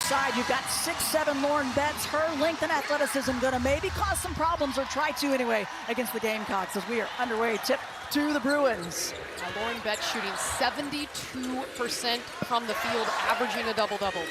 side, you've got 6'7" Lauren Betts. Her length and athleticism going to maybe cause some problems, or try to anyway, against the Gamecocks as we are underway. Tip to the Bruins. Now Lauren Betts shooting 72% from the field, averaging a double-double.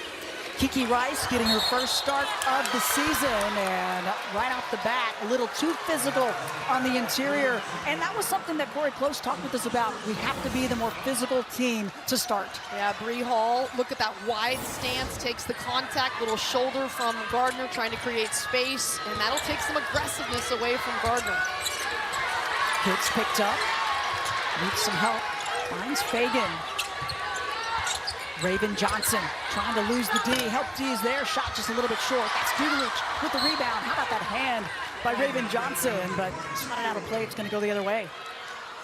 Kiki Rice getting her first start of the season, and right off the bat, a little too physical on the interior. And that was something that Corey Close talked with us about. We have to be the more physical team to start. Yeah, Bree Hall, look at that wide stance, takes the contact, little shoulder from Gardner, trying to create space, and that'll take some aggressiveness away from Gardner. Gets picked up, needs some help, finds Fagan. Raven Johnson trying to lose the D. Help D is there. Shot just a little bit short. That's Dudelich with the rebound. How about that hand by Raven Johnson? But it's not out of play. It's going to go the other way.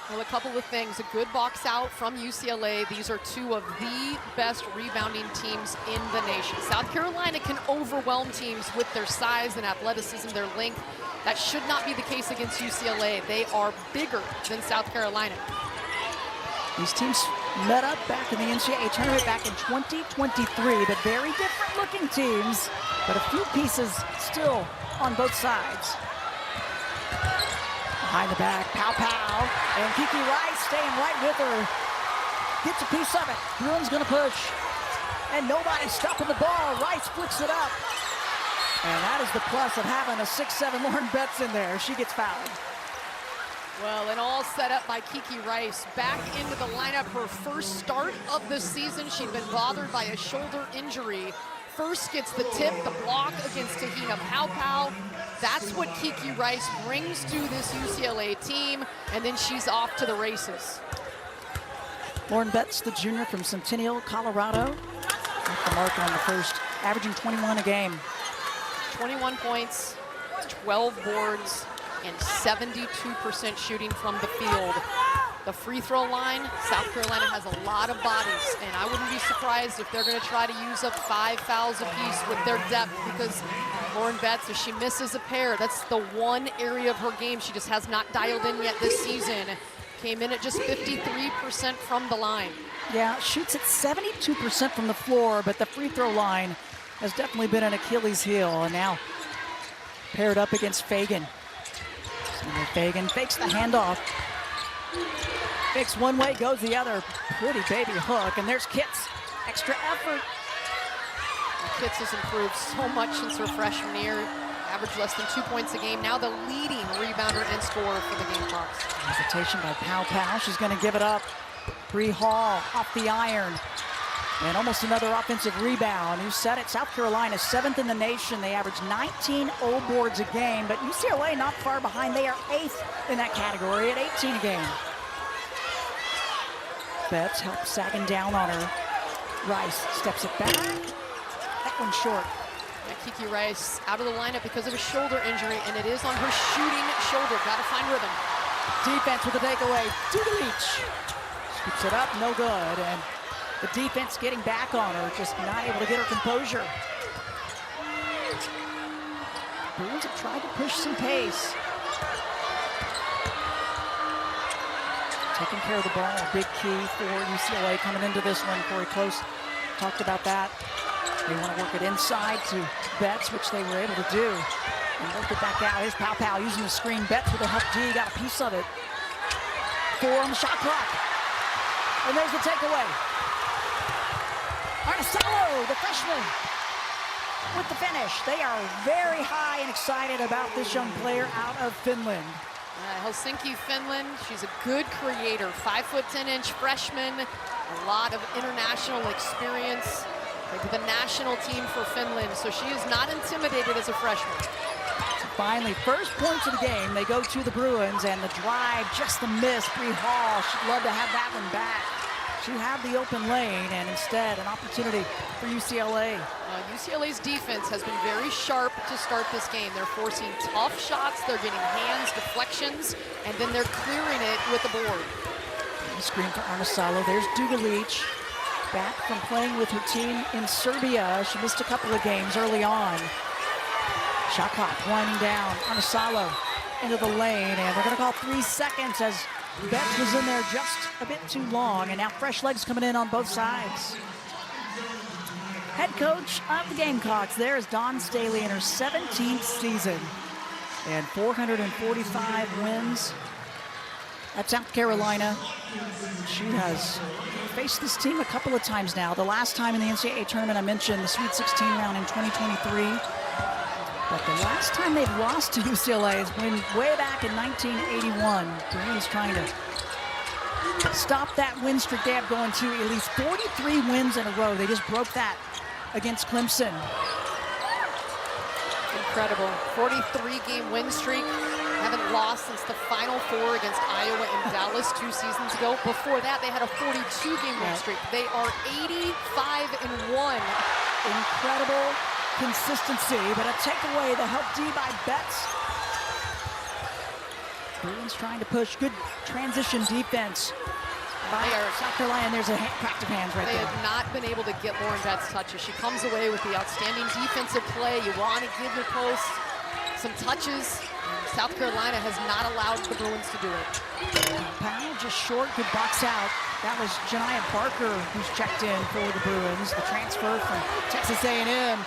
Well, a couple of things. A good box out from UCLA. These are two of the best rebounding teams in the nation. South Carolina can overwhelm teams with their size and athleticism, their length. That should not be the case against UCLA. They are bigger than South Carolina. These teams met up back in the NCAA tournament back in 2023, but very different looking teams, but a few pieces still on both sides. Behind the back, Pow Pow, and Kiki Rice staying right with her. Gets a piece of it. Bruins gonna push, and nobody's stopping the ball. Rice flicks it up, and that is the plus of having a 6'7" Lauren Betts in there. She gets fouled. Well, and all set up by Kiki Rice. Back into the lineup, her first start of the season. She'd been bothered by a shoulder injury. First gets the tip, the block against Tahina Pow Pow. That's what Kiki Rice brings to this UCLA team, and then she's off to the races. Lauren Betts, the junior from Centennial, Colorado. Off the mark on the first, averaging 21 a game. 21 points, 12 boards, and 72% shooting from the field. The free throw line, South Carolina has a lot of bodies, and I wouldn't be surprised if they're going to try to use up 5 fouls apiece with their depth, because Lauren Betts, if she misses a pair, that's the one area of her game she just has not dialed in yet this season. Came in at just 53% from the line. Yeah, shoots at 72% from the floor, but the free throw line has definitely been an Achilles heel, and now paired up against Fagan. And Fagan fakes the handoff. Fakes one way, goes the other. Pretty baby hook, and there's Kitts. Extra effort. Kitts has improved so much since her freshman year. Averaged less than 2 points a game. Now the leading rebounder and scorer for the Gamecocks. Hesitation by Pow Pow. She's going to give it up. Bree Hall off the iron. And almost another offensive rebound. You said it, South Carolina 7th in the nation. They average 19 O boards a game, but UCLA not far behind. They are 8th in that category at 18 a game. Betts helps sagging down on her. Rice steps it back. That one's short. Yeah, Kiki Rice out of the lineup because of a shoulder injury, and it is on her shooting shoulder. Got to find rhythm. Defense with a takeaway. Dudelich scoops it up, no good. And the defense getting back on her, just not able to get her composure. Bruins have tried to push some pace. Taking care of the ball, a big key for UCLA coming into this one. Corey Close talked about that. They want to work it inside to Betts, which they were able to do. And work it back out. Here's Pow Pow using the screen. Betts with a help D, got a piece of it. 4 on the shot clock. And there's the takeaway. Arnisalo, the freshman, with the finish. They are very high and excited about this young player out of Finland. Helsinki, Finland. She's a good creator. 5'10" freshman. A lot of international experience. Maybe the national team for Finland, so she is not intimidated as a freshman. Finally, first points of the game, they go to the Bruins, and the drive, just a miss. Bree Hall, she'd love to have that one back. She had the open lane, and instead, an opportunity for UCLA. UCLA's defense has been very sharp to start this game. They're forcing tough shots, they're getting hands, deflections, and then they're clearing it with the board. Screen for Arnisalo. There's Dudelich, back from playing with her team in Serbia. She missed a couple of games early on. Shot clock winding down. Arnisalo into the lane, and they're going to call 3 seconds as Betts was in there just a bit too long, and now fresh legs coming in on both sides. head coach of the Gamecocks. There is Dawn Staley in her 17th season and 445 wins at South Carolina. She has faced this team a couple of times now. The last time in the NCAA tournament, I mentioned the Sweet 16 round in 2023. But the last time they've lost to UCLA has been way back in 1981. Bruins trying to stop that win streak they have going to at least 43 wins in a row. They just broke that against Clemson. Incredible. 43-game win streak. Haven't lost since the Final Four against Iowa and Dallas 2 seasons ago. Before that, they had a 42-game win streak. They are 85-1. Incredible consistency, but a takeaway, the help D by Betts. Bruins trying to push. Good transition defense by South Carolina, and there's a crack of hands right there. They have not been able to get Lauren Betts touches. She comes away with the outstanding defensive play. You want to give your post some touches. South Carolina has not allowed the Bruins to do it. Powell just short, good box out. That was Janiah Barker who's checked in for the Bruins, the transfer from Texas A&M.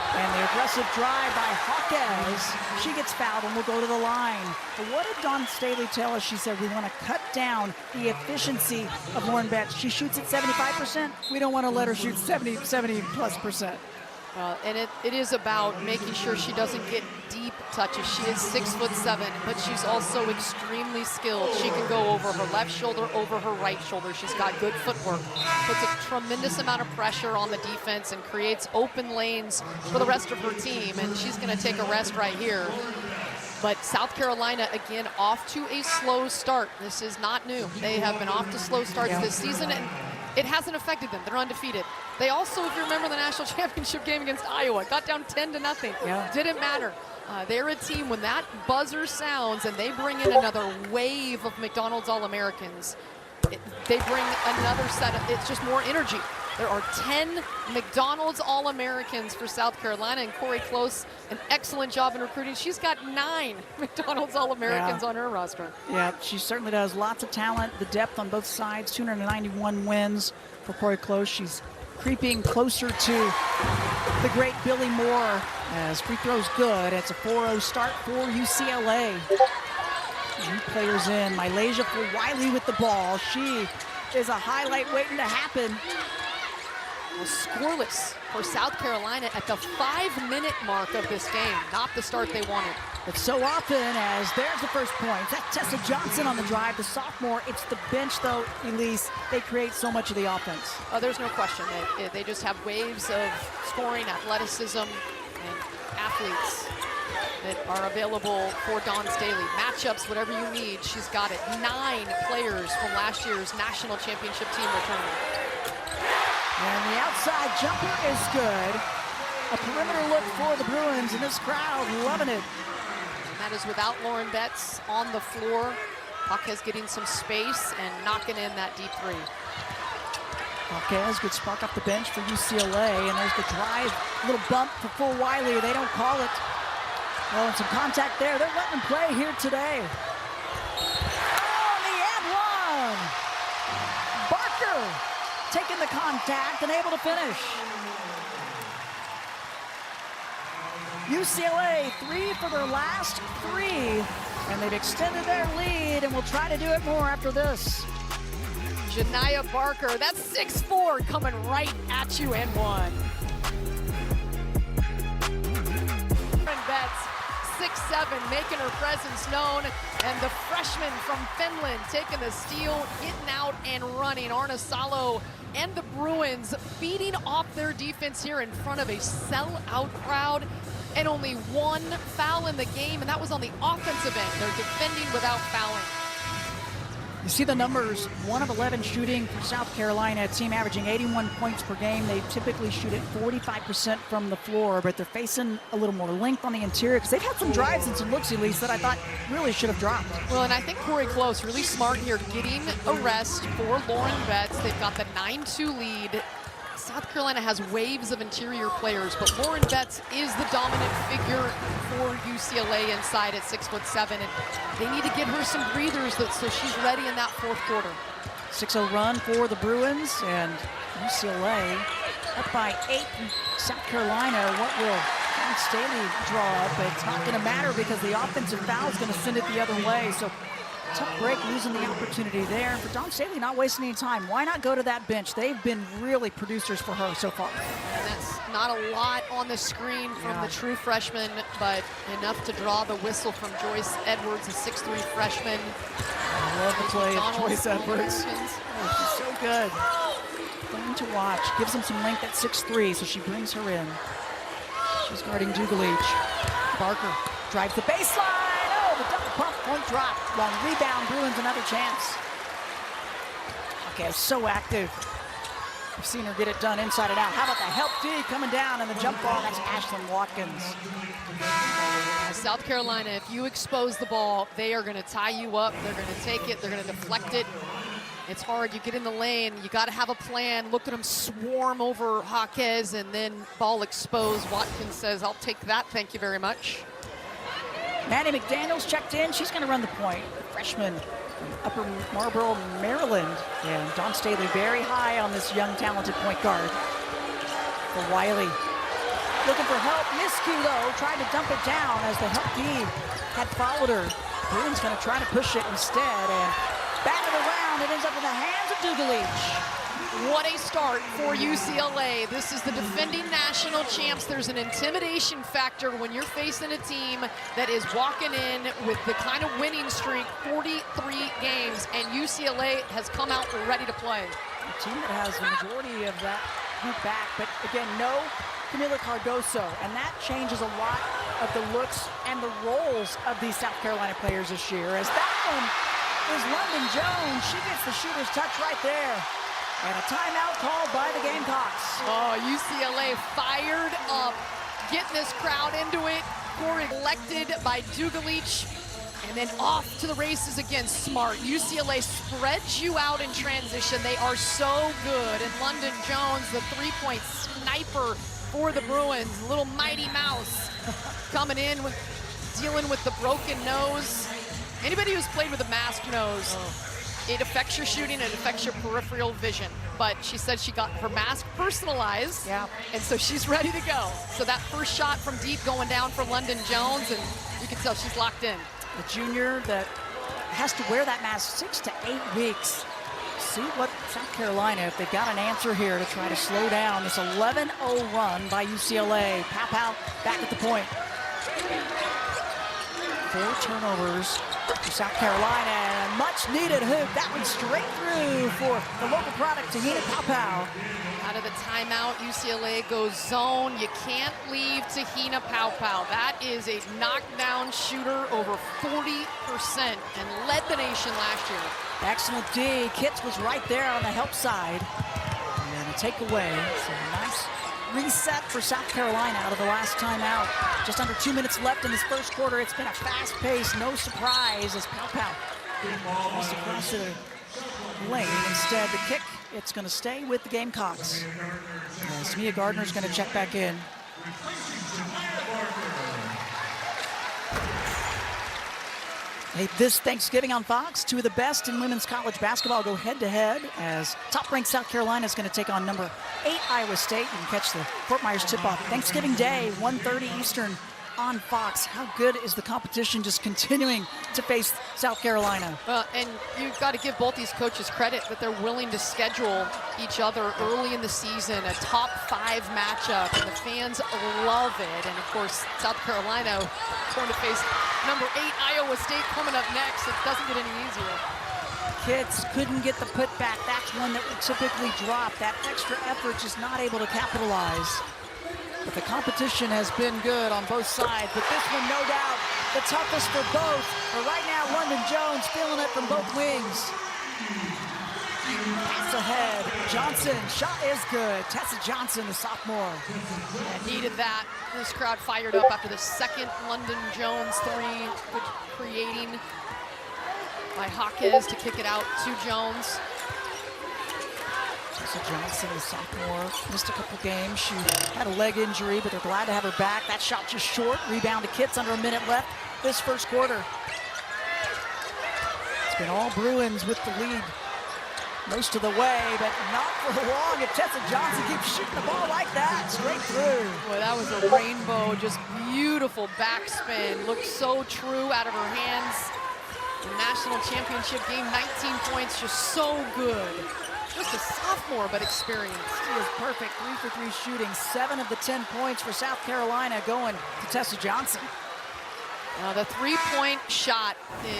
And the aggressive drive by Hawkes. She gets fouled and will go to the line. But what did Dawn Staley tell us? She said, we want to cut down the efficiency of Lauren Betts. She shoots at 75%. We don't want to let her shoot 70+%. And it is about making sure she doesn't get deep touches. She is 6'7", but she's also extremely skilled. She can go over her left shoulder, over her right shoulder. She's got good footwork. Puts a tremendous amount of pressure on the defense and creates open lanes for the rest of her team. And she's going to take a rest right here. But South Carolina, again, off to a slow start. This is not new. They have been off to slow starts this season, and it hasn't affected them. They're undefeated. They also, if you remember the national championship game against Iowa, got down 10-0. Didn't matter. They're a team, when that buzzer sounds and they bring in another wave of McDonald's All-Americans, they bring another set of, it's just more energy. There are 10 McDonald's All-Americans for South Carolina, and Corey Close, an excellent job in recruiting. She's got 9 McDonald's All-Americans on her roster. Yeah, she certainly does. Lots of talent, the depth on both sides, 291 wins for Corey Close. She's creeping closer to the great Billy Moore as free throws good. It's a 4-0 start for UCLA. New players in. Malaysia for Wiley with the ball. She is a highlight waiting to happen. Well, scoreless for South Carolina at the 5-minute mark of this game. Not the start they wanted. But so often as there's the first point. That's Tessa Johnson on the drive, the sophomore. It's the bench, though, Elise. They create so much of the offense. Oh, there's no question. They just have waves of scoring, athleticism, and athletes that are available for Dawn Staley. Matchups, whatever you need, she's got it. 9 players from last year's national championship team returning. And the outside jumper is good. A perimeter look for the Bruins, and this crowd loving it. And that is without Lauren Betts on the floor. Hawkes getting some space and knocking in that deep three. Hawkes, good spark off the bench for UCLA, and there's the drive. Little bump for full Wiley. They don't call it. Oh, and some contact there. They're letting them play here today. Oh, the and one! Barker taking the contact and able to finish. UCLA 3 for their last 3, and they've extended their lead and will try to do it more after this. Janiah Barker, that's 6'4", coming right at you and one. Betts, 6'7", making her presence known, and the freshman from Finland taking the steal, getting out and running. Arna Salo and the Bruins feeding off their defense here in front of a sellout crowd, and only 1 foul in the game, and that was on the offensive end. They're defending without fouling. You see the numbers, 1 of 11 shooting for South Carolina, a team averaging 81 points per game. They typically shoot at 45% from the floor, but they're facing a little more length on the interior because they've had some drives and some looks, at least, that I thought really should have dropped. Well, and I think Corey Close really smart here, getting a rest for Lauren Betts. They've got the 9-2 lead. South Carolina has waves of interior players, but Lauren Betts is the dominant figure for UCLA inside at 6'7", and they need to get her some breathers so she's ready in that 4th quarter. 6-0 run for the Bruins, and UCLA Up by 8 from South Carolina. What will John Staley draw up? But it's not going to matter because the offensive foul is going to send it the other way. So tough break, losing the opportunity there. For John Staley, not wasting any time. Why not go to that bench? They've been really producers for her so far. And that's not a lot on the screen from the true freshman, but enough to draw the whistle from Joyce Edwards, a 6'3" freshman. I love the play of Joyce Edwards. Oh, she's so good. Fun to watch. Gives him some length at 6'3", so she brings her in. She's guarding Dugalich. Barker drives the baseline. Oh, the double pump won't drop. Long rebound, Bruins another chance. Okay, so active. I've seen her get it done inside and out. How about the help D coming down and the jump ball? That's Ashlyn Watkins. South Carolina, if you expose the ball, they are going to tie you up. They're going to take it. They're going to deflect it. It's hard. You get in the lane. You got to have a plan. Look at them swarm over Jaquez and then ball exposed. Watkins says, I'll take that. Thank you very much. Maddie McDaniels checked in. She's going to run the point. The freshman from Upper Marlboro, Maryland. And Dawn Staley very high on this young, talented point guard. For Wiley. Looking for help. Miscue, though, tried to dump it down as the help D had followed her. Bruins going to try to push it instead. And batted around. It ends up in the hands of Dugalich. What a start for UCLA. This is the defending national champs. There's an intimidation factor when you're facing a team that is walking in with the kind of winning streak, 43 games, and UCLA has come out ready to play. A team that has the majority of that group back, but again, no Camila Cardoso, and that changes a lot of the looks and the roles of these South Carolina players this year. As that one is London Jones. She gets the shooter's touch right there. And a timeout called by the Gamecocks. Oh, UCLA fired up, getting this crowd into it. Corey elected by Dugalich, and then off to the races again. Smart. UCLA spreads you out in transition. They are so good. And London Jones, the three-point sniper for the Bruins, little Mighty Mouse, coming in with dealing with the broken nose. Anybody who's played with a mask knows. It affects your shooting, it affects your peripheral vision. But she said she got her mask personalized, and so she's ready to go. So that first shot from deep going down for London Jones, and you can tell she's locked in. The junior that has to wear that mask 6 to 8 weeks. See what South Carolina, if they've got an answer here to try to slow down this 11-0 run by UCLA. Pow back at the point. 4 turnovers for South Carolina, and a much-needed hoop. That one straight through for the local product, Tahina Pow. Out of the timeout, UCLA goes zone. You can't leave Tahina Pow. That is a knockdown shooter, over 40%, and led the nation last year. Excellent D. Kitts was right there on the help side. And a takeaway. So nice reset for South Carolina out of the last timeout. Just under 2 minutes left in this first quarter. It's been a fast pace, no surprise as Pow goes across the lane. Instead, the kick, it's going to stay with the Gamecocks. Mia Gardner's going to check back in. Hey, this Thanksgiving on Fox, 2 of the best in women's college basketball go head-to-head as top-ranked South Carolina is going to take on number 8 Iowa State. You can catch the Fort Myers tip-off Thanksgiving Day, 1:30 Eastern on Fox. How good is the competition just continuing to face South Carolina? Well, and you've got to give both these coaches credit that they're willing to schedule each other early in the season, a top 5 matchup, and the fans love it. And of course, South Carolina going to face number 8 Iowa State coming up next. It doesn't get any easier. Kitts couldn't get the putback. That's one that would typically drop. That extra effort just not able to capitalize. But the competition has been good on both sides. But this one, no doubt, the toughest for both. But right now, London Jones feeling it from both wings. Pass ahead. Johnson, shot is good. Tessa Johnson, the sophomore. And needed that. This crowd fired up after the second London Jones 3. Good creating by Jaquez to kick it out to Jones. Tessa Johnson, the sophomore, missed a couple games. She had a leg injury, but they're glad to have her back. That shot just short. Rebound to Kitts, under a minute left this first quarter. It's been all Bruins with the lead. most of the way, but not for long if Tessa Johnson keeps shooting the ball like that, straight through. Boy, that was a rainbow, just beautiful backspin. Looked so true out of her hands. The national championship game, 19 points, just so good. Just a sophomore, but experienced. She is perfect, 3 for 3 shooting. 7 of the 10 points for South Carolina going to Tessa Johnson. Now the three-point shot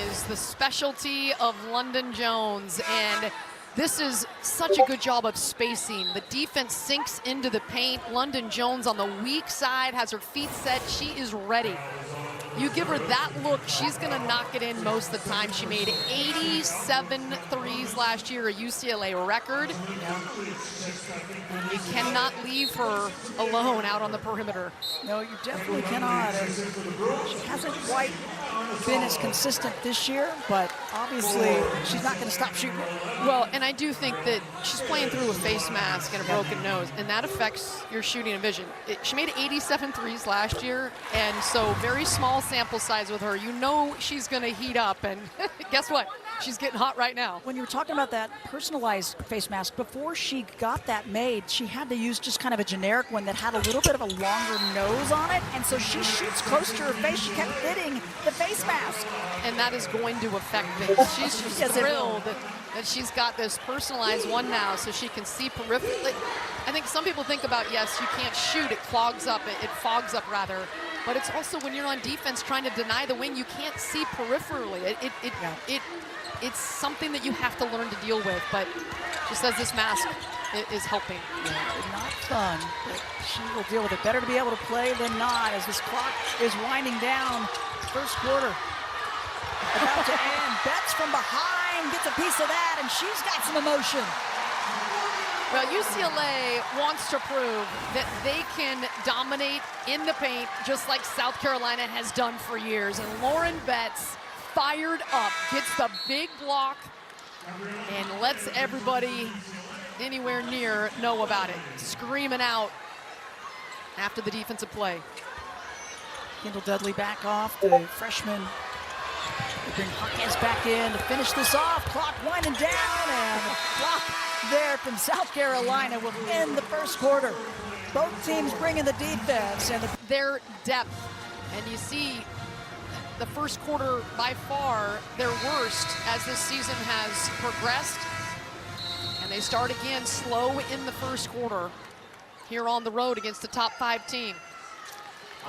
is the specialty of London Jones, and this is such a good job of spacing. The defense sinks into the paint. London Jones on the weak side has her feet set. She is ready. You give her that look, she's gonna knock it in most of the time. She made 87 threes last year, a UCLA record. And you cannot leave her alone out on the perimeter. No, you definitely cannot. And she hasn't quite been as consistent this year, but obviously she's not gonna stop shooting it. Well, and I do think that she's playing through a face mask and a broken nose, and that affects your shooting and vision. She made 87 threes last year, and so very small sample size with her. You know she's going to heat up, and guess what? She's getting hot right now. When you were talking about that personalized face mask, before she got that made, she had to use just kind of a generic one that had a little bit of a longer nose on it, and so she shoots close to her face. She kept hitting the face mask. And that is going to affect things. She's just thrilled that she's got this personalized one now so she can see peripherally. I think some people think about, yes, you can't shoot, it clogs up, it fogs up rather. But it's also when you're on defense trying to deny the wing, you can't see peripherally. It's something that you have to learn to deal with, but she says this mask is helping. Yeah, not fun, but she will deal with it. Better to be able to play than not as this clock is winding down. First quarter about to end. Betts from behind gets a piece of that, and she's got some emotion. Well, UCLA wants to prove that they can dominate in the paint just like South Carolina has done for years. And Lauren Betts, fired up, gets the big block and lets everybody anywhere near know about it. Screaming out after the defensive play. Kendall Dudley back off, the freshman. They bring Hawkins back in to finish this off. Clock winding down, and the block there from South Carolina will end the first quarter. Both teams bringing the defense and their depth. And you see the first quarter by far their worst as this season has progressed. And they start again slow in the first quarter here on the road against the top 5 team.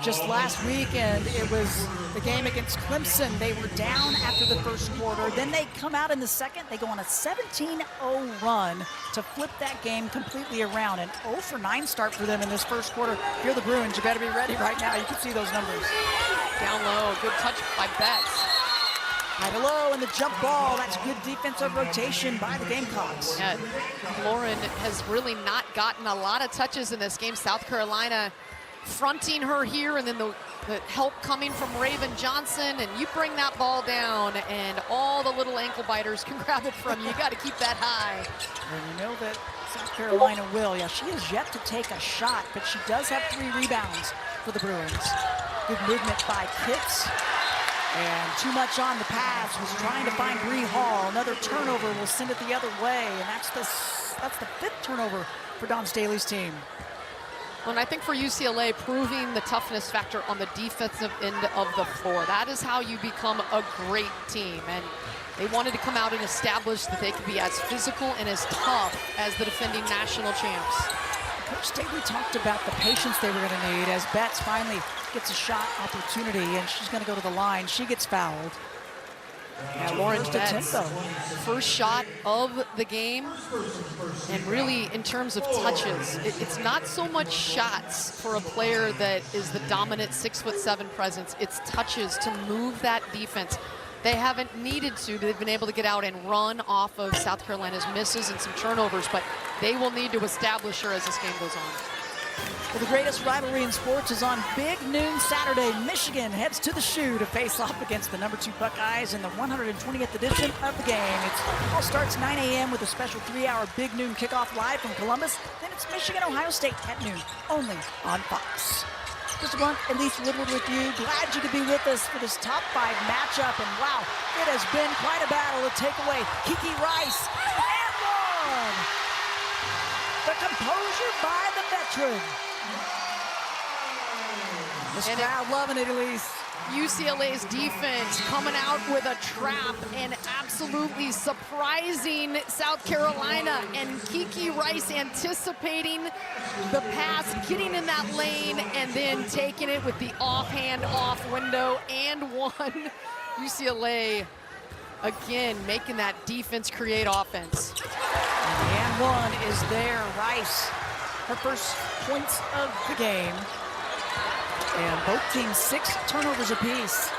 Just last weekend, it was the game against Clemson. They were down after the first quarter. Then they come out in the second. They go on a 17-0 run to flip that game completely around. An 0 for 9 start for them in this first quarter. If you're the Bruins, you better be ready right now. You can see those numbers. Down low, good touch by Betts. High to low, and the jump ball. That's good defensive rotation by the Gamecocks. Yeah, Lauren has really not gotten a lot of touches in this game. South Carolina fronting her here, and then the help coming from Raven Johnson, and you bring that ball down and all the little ankle biters can grab it from you. You got to keep that high. And you know that South Carolina will. Yeah, she has yet to take a shot, but she does have 3 rebounds for the Bruins. Good movement by Kitts, and too much on the pass. Was trying to find Bree Hall. Another turnover will send it the other way, and that's the 5th turnover for Dawn Staley's team. Well, and I think for UCLA, proving the toughness factor on the defensive end of the floor. That is how you become a great team. And they wanted to come out and establish that they could be as physical and as tough as the defending national champs. Coach Staley talked about the patience they were going to need as Betts finally gets a shot opportunity, and she's going to go to the line. She gets fouled. Yeah, Lauren Betts, first shot of the game, and really in terms of touches, it's not so much shots for a player that is the dominant 6'7" presence. It's touches to move that defense. They haven't needed to. They've been able to get out and run off of South Carolina's misses and some turnovers, but they will need to establish her as this game goes on. Well, the greatest rivalry in sports is on big noon Saturday. Michigan heads to the Shoe to face off against the #2 Buckeyes in the 120th edition of the game. It all starts 9 a.m. with a special 3-hour big noon kickoff live from Columbus. Then it's Michigan-Ohio State at noon, only on Fox. Mr. Blunt, Elise Woodward with you. Glad you could be with us for this top 5 matchup. And wow, it has been quite a battle to take away Kiki Rice and more. composure by the veteran. This crowd loving it, Elise. UCLA's defense coming out with a trap and absolutely surprising South Carolina, and Kiki Rice anticipating the pass, getting in that lane, and then taking it with the offhand off window and one. UCLA again making that defense create offense. And one is there. Rice, her first points of the game. And both teams 6 turnovers apiece.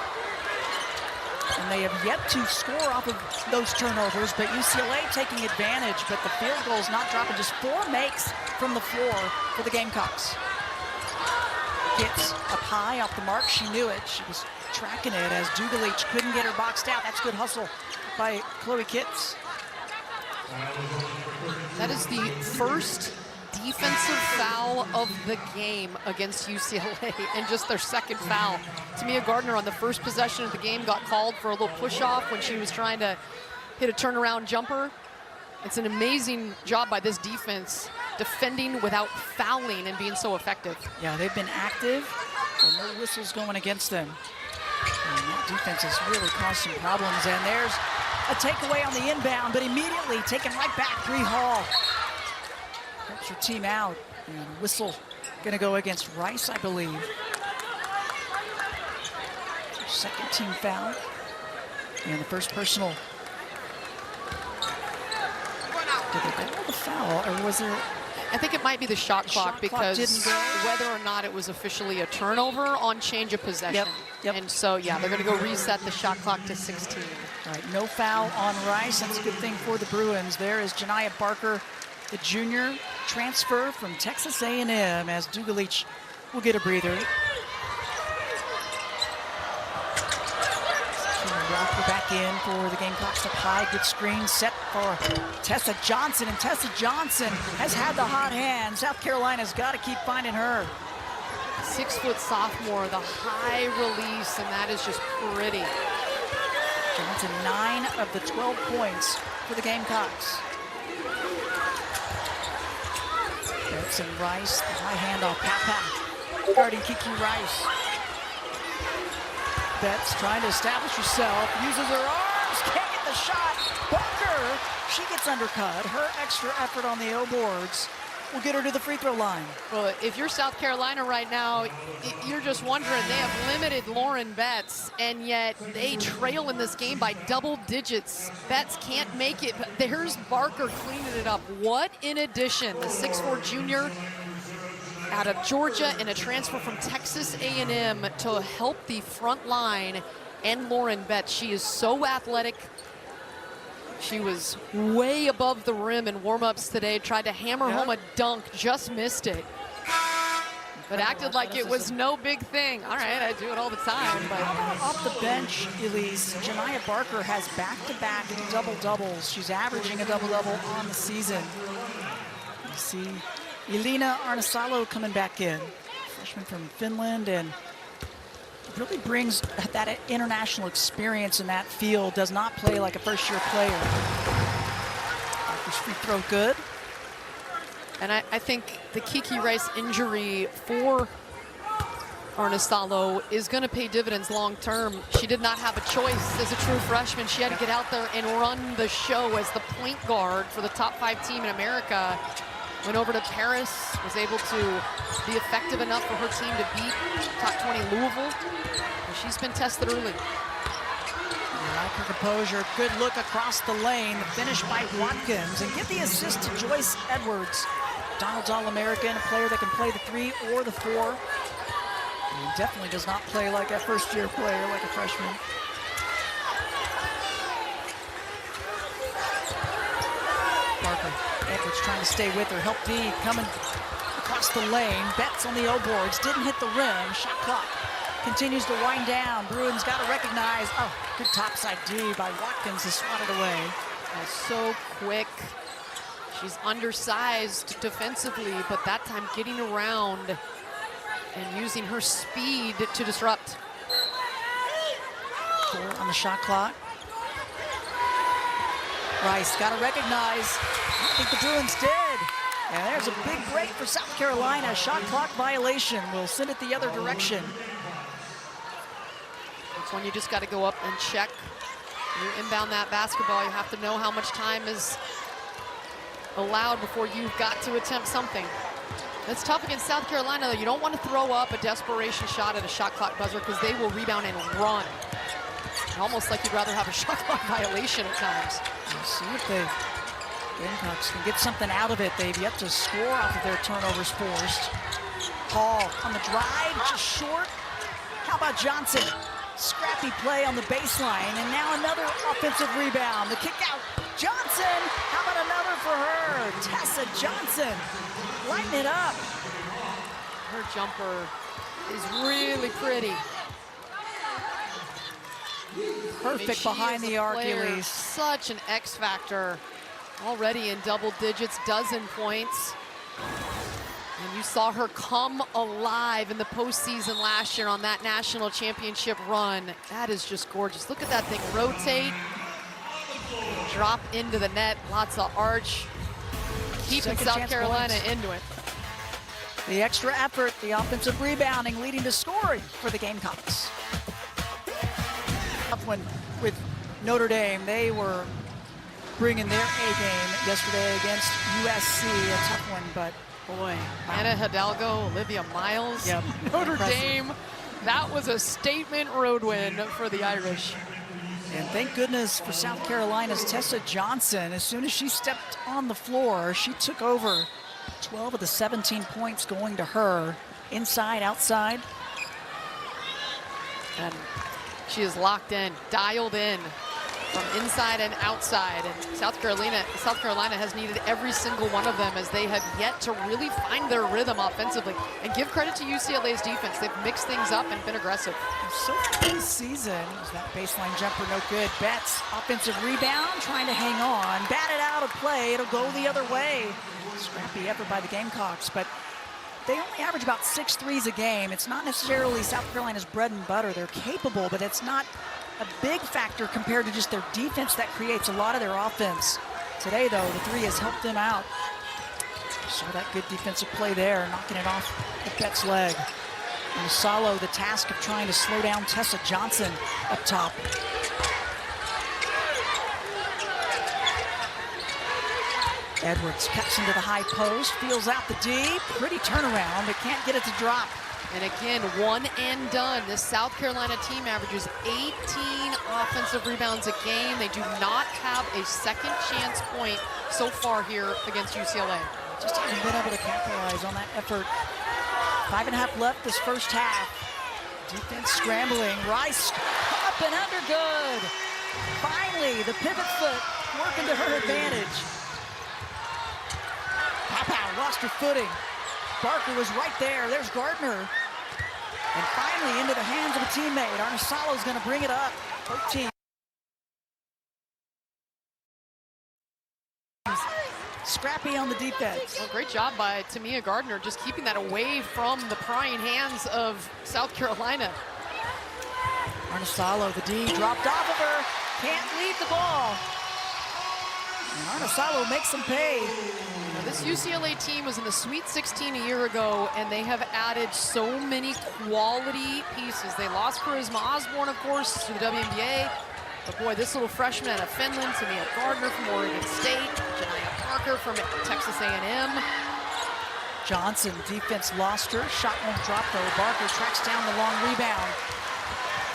And they have yet to score off of those turnovers, but UCLA taking advantage, but the field goal is not dropping. Just 4 makes from the floor for the Gamecocks. Gets up high off the mark. She knew it. She was tracking it as Dugalich couldn't get her boxed out. That's good hustle by Chloe Kitts. That is the first defensive foul of the game against UCLA, and just their second foul. Tamia Gardner on the first possession of the game got called for a little push-off when she was trying to hit a turnaround jumper. It's an amazing job by this defense, defending without fouling and being so effective. Yeah, they've been active, and no whistles going against them. And that defense has really caused some problems, and there's a takeaway on the inbound, but immediately taken right back. Bree Hall helps her team out, and whistle gonna go against Rice, I believe. Second team foul, and the first personal. Did they go with the foul, or was there? I think it might be the shot clock because whether or not it was officially a turnover on change of possession. Yep. And so, yeah, they're going to go reset the shot clock to 16. All right, no foul on Rice. That's a good thing for the Bruins. There is Janiah Barker, the junior transfer from Texas A&M, as Dugalich will get a breather. Walker back in for the Gamecocks up high. Good screen set for Tessa Johnson, and Tessa Johnson has had the hot hand. South Carolina's got to keep finding her. 6-foot sophomore, the high release, and that is just pretty. Johnson, 9 of the 12 points for the Gamecocks. Betts and Rice, the high handoff. Papa guarding Kiki Rice. Betts trying to establish herself, uses her arms, can't get the shot. Barker, she gets undercut. Her extra effort on the O boards will get her to the free throw line. Well, if you're South Carolina right now, you're just wondering, they have limited Lauren Betts, and yet they trail in this game by double digits. Betts can't make it, but there's Barker cleaning it up. What in addition, the 6'4" junior out of Georgia and a transfer from Texas A&M to help the front line and Lauren Betts. She is so athletic. She was way above the rim in warm-ups today, tried to hammer home a dunk, just missed it. But acted like it was no big thing. All right, I do it all the time. But off the bench, Elise, Janiah Barker has back-to-back double-doubles. She's averaging a double-double on the season. You see Elina Arnasalo coming back in, freshman from Finland, and really brings that international experience in that field. Does not play like a first-year player. Barker's free throw good. And I think the Kiki Rice injury for Arnasalo is going to pay dividends long-term. She did not have a choice as a true freshman. She had to get out there and run the show as the point guard for the top 5 team in America. Went over to Paris, was able to be effective enough for her team to beat top 20 Louisville. And she's been tested early. I like her composure. Good look across the lane. The finish by Watkins. And get the assist to Joyce Edwards. Donald's All-American, a player that can play the 3 or the 4. And definitely does not play like a first-year player, like a freshman. Barker. Edwards trying to stay with her. Help D coming across the lane. Betts on the O boards. Didn't hit the rim. Shot clock continues to wind down. Bruins got to recognize. Oh, good topside D by Watkins to swat it away. So quick. She's undersized defensively, but that time getting around and using her speed to disrupt. 4 on the shot clock. Rice got to recognize. I think the Bruins did. And there's a big break for South Carolina. Shot clock violation will send it the other direction. It's when you just got to go up and check. You inbound that basketball, you have to know how much time is allowed before you've got to attempt something. It's tough against South Carolina, though. You don't want to throw up a desperation shot at a shot clock buzzer because they will rebound and run. Almost like you'd rather have a shot clock violation at times. We'll see if the Gamecocks can get something out of it. They've yet to score off of their turnovers forced. Hall on the drive, just short. How about Johnson? Scrappy play on the baseline, and now another offensive rebound. The kick out, Johnson. How about another for her? Tessa Johnson, lighten it up. Her jumper is really pretty. Perfect behind the arc, player, Elise. Such an X factor. Already in double digits, dozen points. And you saw her come alive in the postseason last year on that national championship run. That is just gorgeous. Look at that thing rotate, drop into the net, lots of arch, keeping South Carolina into it. The extra effort, the offensive rebounding leading to scoring for the Gamecocks. Up when with Notre Dame, they were bringing their A game yesterday against USC, a tough one, but boy. Anna Hidalgo, Olivia Miles, yep. Notre Impressive. Dame. That was a statement road win for the Irish. And thank goodness for South Carolina's Tessa Johnson. As soon as she stepped on the floor, she took over 12 of the 17 points going to her, inside, outside. And she is locked in, dialed in from inside and outside. And South Carolina has needed every single one of them as they have yet to really find their rhythm offensively. And give credit to UCLA's defense. They've mixed things up and been aggressive. So far this season, that baseline jumper no good. Betts, offensive rebound, trying to hang on. Batted out of play, it'll go the other way. Scrappy effort by the Gamecocks, but they only average about 6 threes a game. It's not necessarily South Carolina's bread and butter. They're capable, but it's not a big factor compared to just their defense that creates a lot of their offense. Today, though, the three has helped them out. Saw that good defensive play there, knocking it off the Betts' leg. And Salo, the task of trying to slow down Tessa Johnson up top. Edwards cuts into the high post, feels out the D. Pretty turnaround, but can't get it to drop. And again, one and done. This South Carolina team averages 18 offensive rebounds a game. They do not have a second chance point so far here against UCLA. Just haven't been able to capitalize on that effort. 5.5 left this first half. Defense scrambling. Rice up and under, good. Finally, the pivot foot working to her advantage. Pow, lost her footing. Barker was right there. There's Gardner. And finally into the hands of a teammate. Arnisalo's going to bring it up. 13. Scrappy on the defense. Well, great job by Tamia Gardner, just keeping that away from the prying hands of South Carolina. Arnisalo, the D, dropped off of her. Can't leave the ball. And Arnisalo makes them pay. Now, this UCLA team was in the Sweet 16 a year ago, and they have added so many quality pieces. They lost Charisma Osborne, of course, to the WNBA. But boy, this little freshman out of Finland, Tamia Gardner from Oregon State, Janiyah Parker from Texas A&M. Johnson, defense lost her. Shot won't drop though. Barker tracks down the long rebound.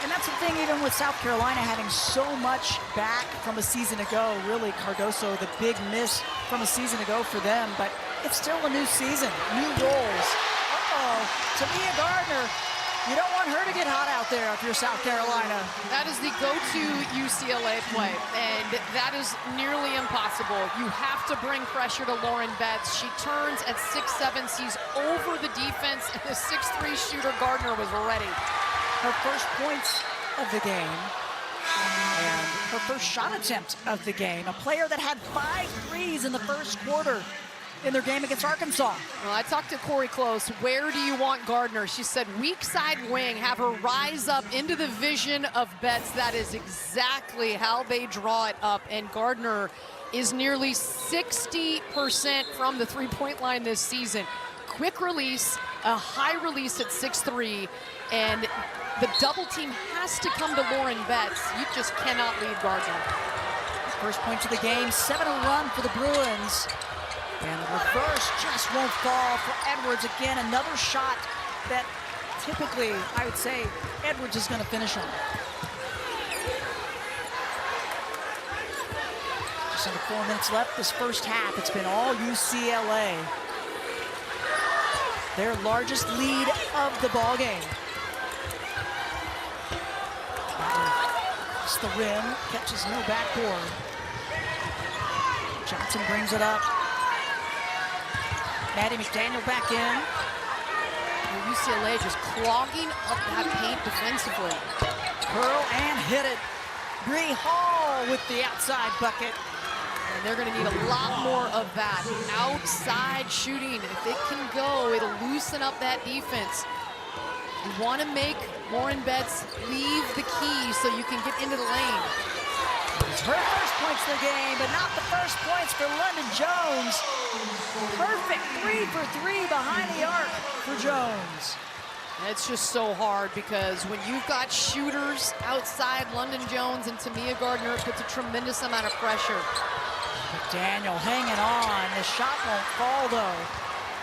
And that's the thing, even with South Carolina having so much back from a season ago. Really, Cardoso, the big miss from a season ago for them. But it's still a new season, new roles. Uh-oh, Tamia Gardner. You don't want her to get hot out there if you're South Carolina. That is the go-to UCLA play, and that is nearly impossible. You have to bring pressure to Lauren Betts. She turns at 6'7", sees over the defense, and the 6'3" shooter Gardner was ready. Her first points of the game, and her first shot attempt of the game. A player that had 5 threes in the first quarter in their game against Arkansas. Well, I talked to Corey Close. Where do you want Gardner? She said weak side wing, have her rise up into the vision of Betts. That is exactly how they draw it up. And Gardner is nearly 60% from the three-point line this season. Quick release, a high release at 6'3", and the double team has to come to Lauren Betts. You just cannot leave Gardner. First points of the game, 7-a run for the Bruins. And the reverse just won't fall for Edwards. Again, another shot that typically, I would say, Edwards is going to finish on. Just under 4 minutes left this first half. It's been all UCLA. Their largest lead of the ball game. It's the rim, catches no backboard. Johnson brings it up. Maddie McDaniel back in. UCLA just clogging up that paint defensively. Curl and hit it. Bree Hall with the outside bucket. And they're going to need a lot more of that outside shooting. If it can go, it'll loosen up that defense. You want to make Lauren Betts leave the key so you can get into the lane. It's her first points of the game, but not the first points for London Jones. Perfect 3 for 3 behind the arc for Jones. It's just so hard because when you've got shooters outside London Jones and Tamia Gardner, it puts a tremendous amount of pressure. McDaniel hanging on. The shot won't fall, though.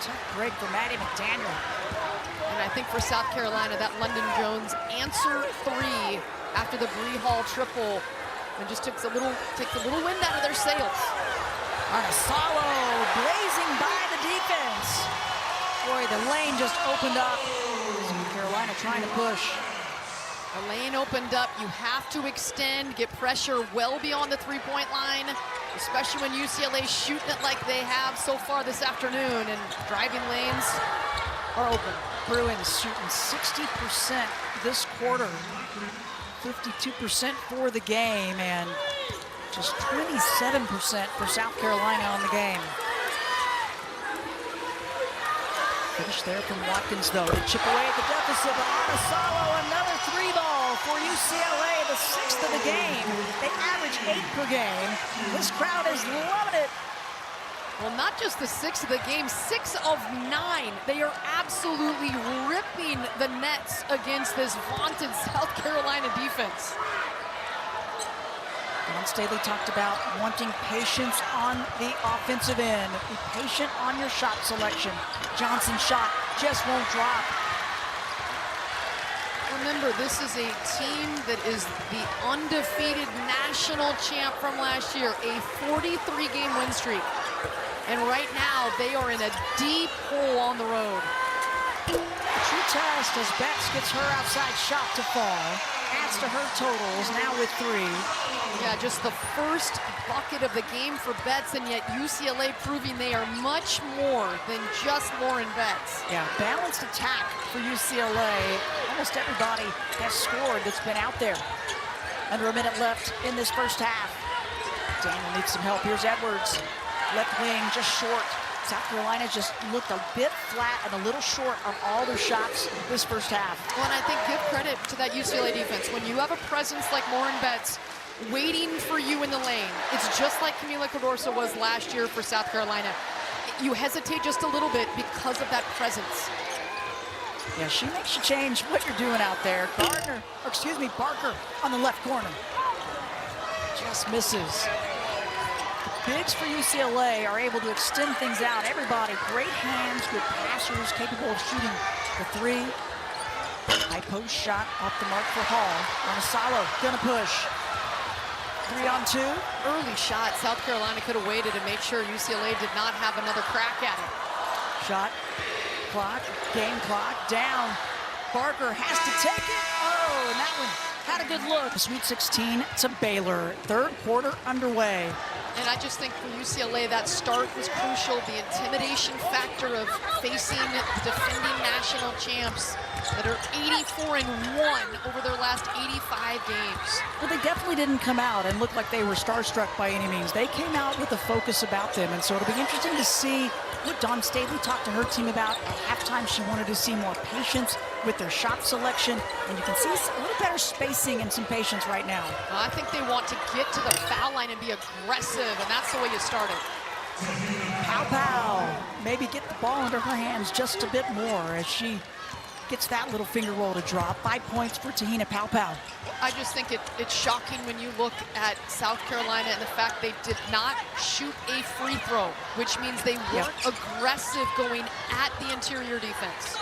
Tough break for Maddie McDaniel. And I think for South Carolina, that London Jones answer 3 after the Bree Hall triple, and just takes a little wind out of their sails. Arnisalo blazing by the defense. Boy, the lane just opened up. South Carolina trying to push. The lane opened up. You have to extend, get pressure well beyond the three-point line, especially when UCLA's shooting it like they have so far this afternoon, and driving lanes are open. Bruins shooting 60% this quarter, 52% for the game, and just 27% for South Carolina on the game. Finish there from Watkins, though, to chip away at the deficit. But Arnisalo, another 3-ball for UCLA, the 6th of the game. They average 8 per game. This crowd is loving it. Well, not just the 6th of the game, 6 of 9. They are absolutely ripping the nets against this vaunted South Carolina defense. Don Staley talked about wanting patience on the offensive end. Be patient on your shot selection. Johnson's shot just won't drop. Remember, this is a team that is the undefeated national champ from last year, a 43-game win streak. And right now, they are in a deep hole on the road. True test as Betts gets her outside shot to fall. Adds to her totals, now with 3. Yeah, just the first bucket of the game for Betts, and yet UCLA proving they are much more than just Lauren Betts. Yeah, balanced attack for UCLA. Almost everybody has scored that's been out there. Under a minute left in this first half. Daniel needs some help. Here's Edwards. Left wing just short. South Carolina just looked a bit flat and a little short on all their shots this first half. Well, and I think give credit to that UCLA defense. When you have a presence like Lauren Betts waiting for you in the lane, it's just like Camila Codorso was last year for South Carolina. You hesitate just a little bit because of that presence. Yeah, she makes you change what you're doing out there. Barker on the left corner. Just misses. Bigs for UCLA are able to extend things out. Everybody, great hands, good passers, capable of shooting the 3. High post shot off the mark for Hall. Arnisalo gonna push. 3 on 2. Early shot. South Carolina could have waited and made sure UCLA did not have another crack at it. Shot clock, game clock down. Barker has to take it. Oh, and that one had a good look. Sweet 16 to Baylor. Third quarter underway. And I just think for UCLA, that start was crucial. The intimidation factor of facing defending national champs that are 84-1 over their last 85 games. Well, they definitely didn't come out and look like they were starstruck by any means. They came out with a focus about them, and so it'll be interesting to see what Dawn Staley talked to her team about. At halftime, she wanted to see more patience with their shot selection, and you can see a little better spacing and some patience right now. I think they want to get to the foul line and be aggressive, and that's the way you start it. Pow Pow, maybe get the ball into her hands just a bit more as she gets that little finger roll to drop. 5 points for Te-Hina Pow Pow. I just think it's shocking when you look at South Carolina and the fact they did not shoot a free throw, which means they weren't aggressive going at the interior defense.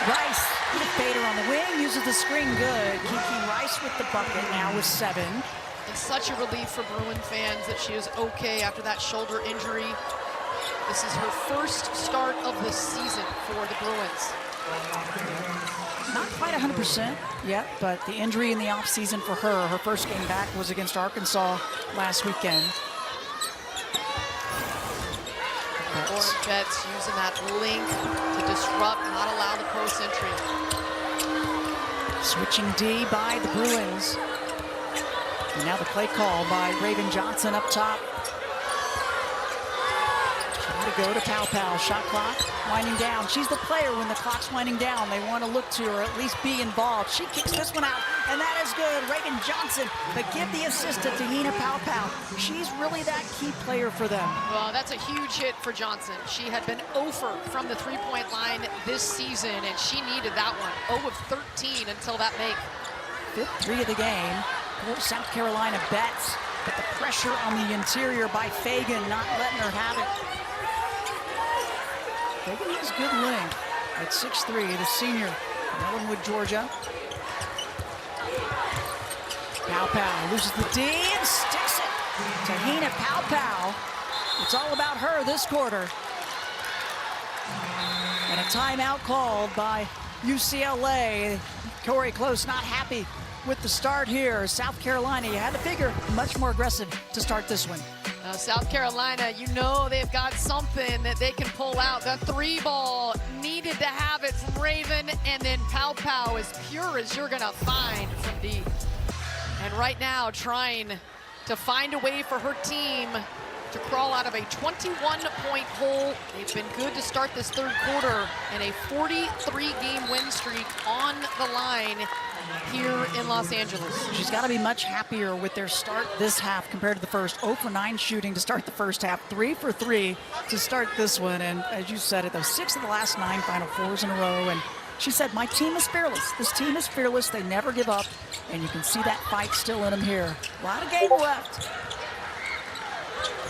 Rice, the fader on the wing, uses the screen good. Kiki Rice with the bucket now with 7. It's such a relief for Bruin fans that she is okay after that shoulder injury. This is her first start of the season for the Bruins. Not quite 100% yet, but the injury in the offseason for her first game back was against Arkansas last weekend. Lauren Betts using that length to disrupt, not allow the post entry. Switching D by the Bruins. And now the play call by Raven Johnson up top. Trying to go to Pow Pow. Shot clock winding down. She's the player when the clock's winding down. They want to look to her, at least be involved. She kicks this one out, and that is good. Raven Johnson, but give the assist to Te-Hina Pow Pow. She's really that key player for them. Well, that's a huge hit for Johnson. She had been 0 from the three-point line this season, and she needed that one. 0 of 13 until that make. 5th 3 of the game for South Carolina Betts, but the pressure on the interior by Fagan, not letting her have it. Fagan has good length at 6'3", the senior from Ellenwood, Georgia. Pow Pow loses the D and sticks it. Te-Hina Pow Pow. It's all about her this quarter. And a timeout called by UCLA. Corey Close not happy with the start here. South Carolina, you had to figure, much more aggressive to start this one. South Carolina, you know they've got something that they can pull out. The 3 ball needed to have it from Raven, and then Pow Pow as pure as you're gonna find from D. And right now trying to find a way for her team to crawl out of a 21-point hole. They've been good to start this third quarter, and a 43-game win streak on the line here in Los Angeles. She's got to be much happier with their start this half compared to the first. 0 for 9 shooting to start the first half, 3 for 3 to start this one. And as you said it, those 6 of the last 9 Final Fours in a row. And she said, my team is fearless. This team is fearless. They never give up. And you can see that fight still in them here. A lot of game left.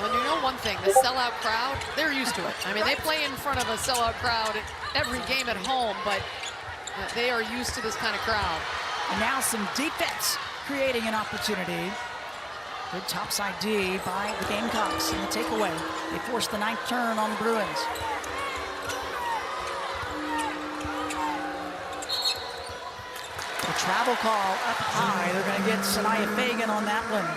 Well, you know one thing, the sellout crowd, they're used to it. I mean, they play in front of a sellout crowd every game at home, but they are used to this kind of crowd. And now some defense creating an opportunity. Good topside D by the Gamecocks in the takeaway. They force the 9th turn on the Bruins. The travel call up high. They're going to get Sanaya Fagan on that one.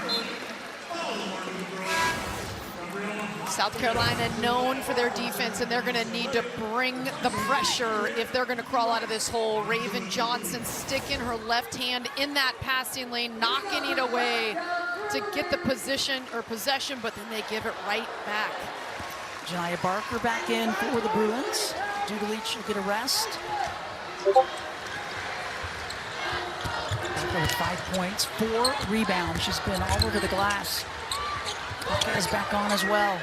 South Carolina known for their defense, and they're going to need to bring the pressure if they're going to crawl out of this hole. Raven Johnson sticking her left hand in that passing lane, knocking it away to get the possession, but then they give it right back. Janiah Barker back in for the Bruins. Dudelich will get a rest. Barker with 5 points, 4 rebounds. She's been all over the glass. Is back on as well.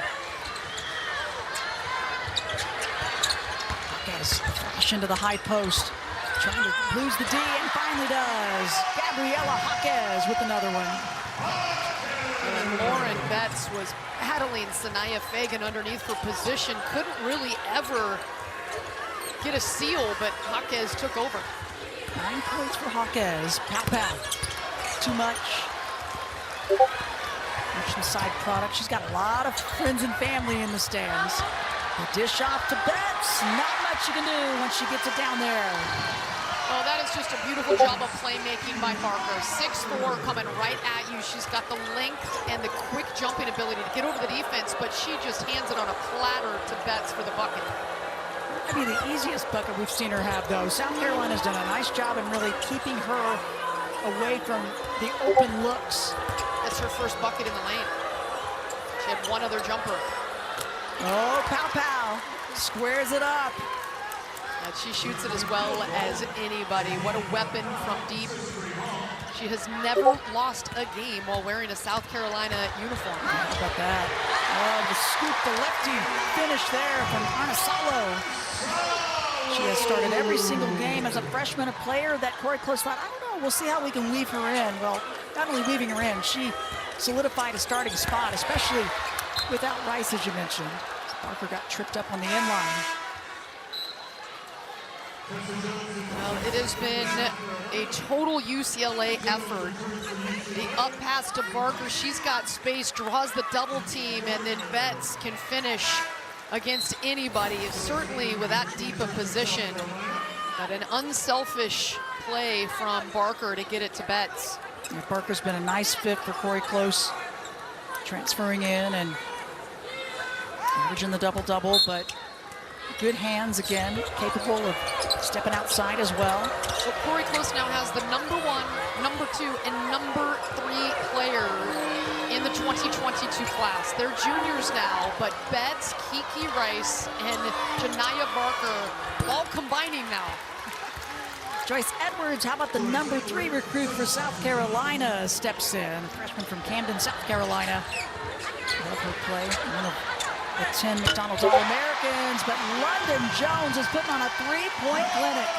Hawkes flash into the high post, trying to lose the D, and finally does. Gabriella Hawkes with another one. And Lauren Betts was battling Sanaya Fagan underneath for position. Couldn't really ever get a seal, but Hawkes took over. 9 points for Hawkes. Pow Pow. Too much. Side product. She's got a lot of friends and family in the stands. The dish off to Betts. Not much you can do once she gets it down there. Oh, that is just a beautiful job of playmaking by Barker. 6'4", coming right at you. She's got the length and the quick jumping ability to get over the defense, but she just hands it on a platter to Betts for the bucket. That'd be the easiest bucket we've seen her have, though. South Carolina's done a nice job in really keeping her away from the open looks. That's her first bucket in the lane. She had one other jumper. Oh, Pow Pow squares it up. She shoots it as well as anybody. What a weapon from deep. She has never lost a game while wearing a South Carolina uniform. How about that? Oh, the scoop, the lefty finish there from Arnesalo. She has started every single game as a freshman, a player that Corey Close thought, I don't know, we'll see how we can weave her in. Well, not only weaving her in, she solidified a starting spot, especially without Rice, as you mentioned. Barker got tripped up on the end line. Well, it has been a total UCLA effort. The up pass to Barker, she's got space, draws the double team, and then Betts can finish against anybody, certainly with that deep a position. But an unselfish play from Barker to get it to Betts. Yeah, Barker's been a nice fit for Corey Close, transferring in and averaging the double-double, but good hands again, capable of stepping outside as well. Well, Corey Close now has the #1, #2, and #3 player in the 2022 class. They're juniors now, but Betts, Kiki Rice, and Janiyah Barker all combining now. Joyce Edwards, how about the #3 recruit for South Carolina, steps in. A freshman from Camden, South Carolina. Love her play. One of the 10 McDonald's All-Americans, but London Jones is putting on a three-point clinic.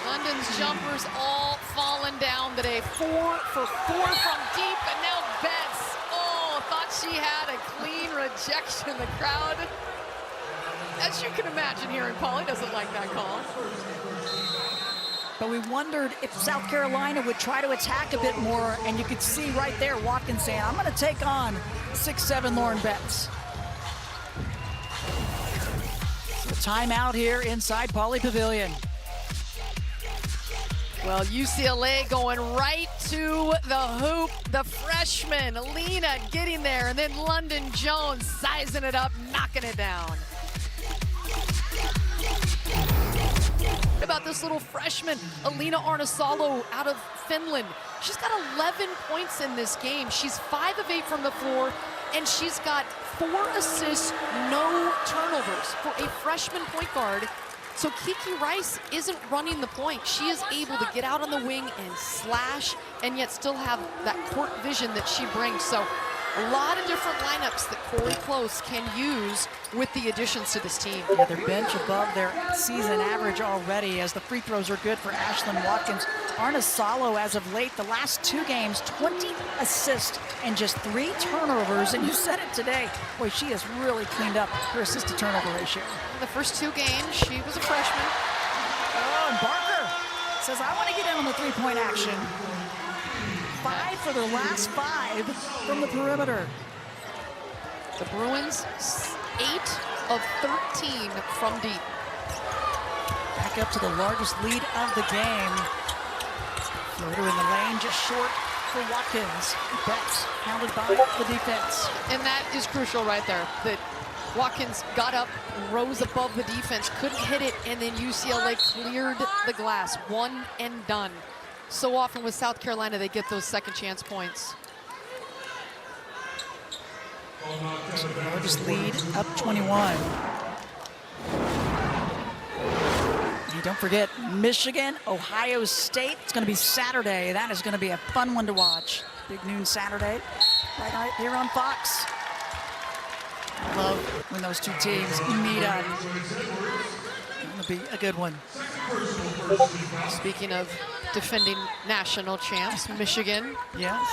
London's jumpers all falling down today. 4 for 4 from deep, and now Betts. Oh, thought she had a clean rejection. The crowd, as you can imagine, hearing Paulie doesn't like that call. But we wondered if South Carolina would try to attack a bit more, and you could see right there Watkins saying, I'm going to take on 6'7" Lauren Betts. So timeout here inside Pauley Pavilion. Well, UCLA going right to the hoop. The freshman, Alina, getting there, and then London Jones sizing it up, knocking it down. What about this little freshman, Alina Arnesalo out of Finland? She's got 11 points in this game. She's 5 of 8 from the floor, and she's got 4 assists, no turnovers for a freshman point guard. So Kiki Rice isn't running the point. She is able to get out on the wing and slash, and yet still have that court vision that she brings. So a lot of different lineups that Corey Close can use with the additions to this team. Yeah, their bench above their season average already, as the free throws are good for Ashlyn Watkins. Arnesalo, as of late, the last 2 games, 20 assists and just 3 turnovers. And you said it today. Boy, she has really cleaned up her assist-to-turnover ratio. In the first 2 games, she was a freshman. Oh, and Barker says, I want to get in on the three-point action. 5 for their last 5 from the perimeter. The Bruins, 8 of 13 from deep. Back up to the largest lead of the game. Floater in the lane, just short for Watkins. Betts hounded by the defense. And that is crucial right there, that Watkins got up, rose above the defense, couldn't hit it, and then UCLA cleared the glass. One and done. So often with South Carolina, they get those second chance points. So the largest lead, up 21. And don't forget, Michigan, Ohio State. It's going to be Saturday. That is going to be a fun one to watch. Big noon Saturday, right here on Fox. I love when those 2 teams meet up. It'll be a good one. Speaking of defending national champs, Michigan. Yes.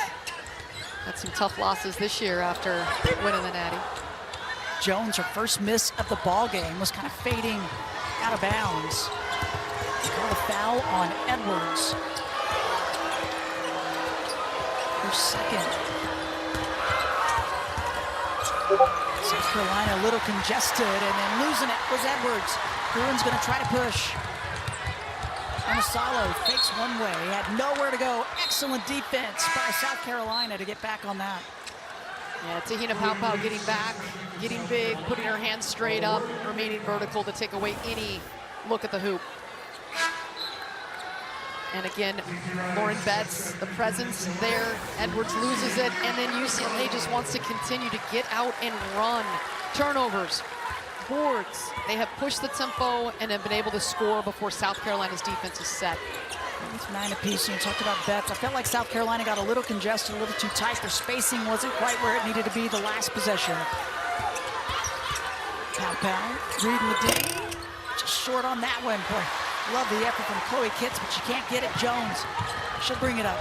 Had some tough losses this year after winning the Natty. Jones, her first miss of the ball game, was kind of fading out of bounds. She called a foul on Edwards. Her second. South Carolina a little congested, and then losing it was Edwards. Bruins going to try to push. Arnesalo fakes one way, he had nowhere to go. Excellent defense by South Carolina to get back on that. Yeah, Tahina Paupau getting back, getting big, putting her hands straight up, remaining vertical to take away any look at the hoop. And again, Lauren Betts, the presence there. Edwards loses it, and then UCLA just wants to continue to get out and run. Turnovers. boards. They have pushed the tempo and have been able to score before South Carolina's defense is set. It's 9 apiece. You talked about Betts. I felt like South Carolina got a little congested, a little too tight. Their spacing wasn't quite where it needed to be the last possession. Pow, reading the D. Just short on that one. Boy, love the effort from Chloe Kitts, but she can't get it. Jones, she'll bring it up.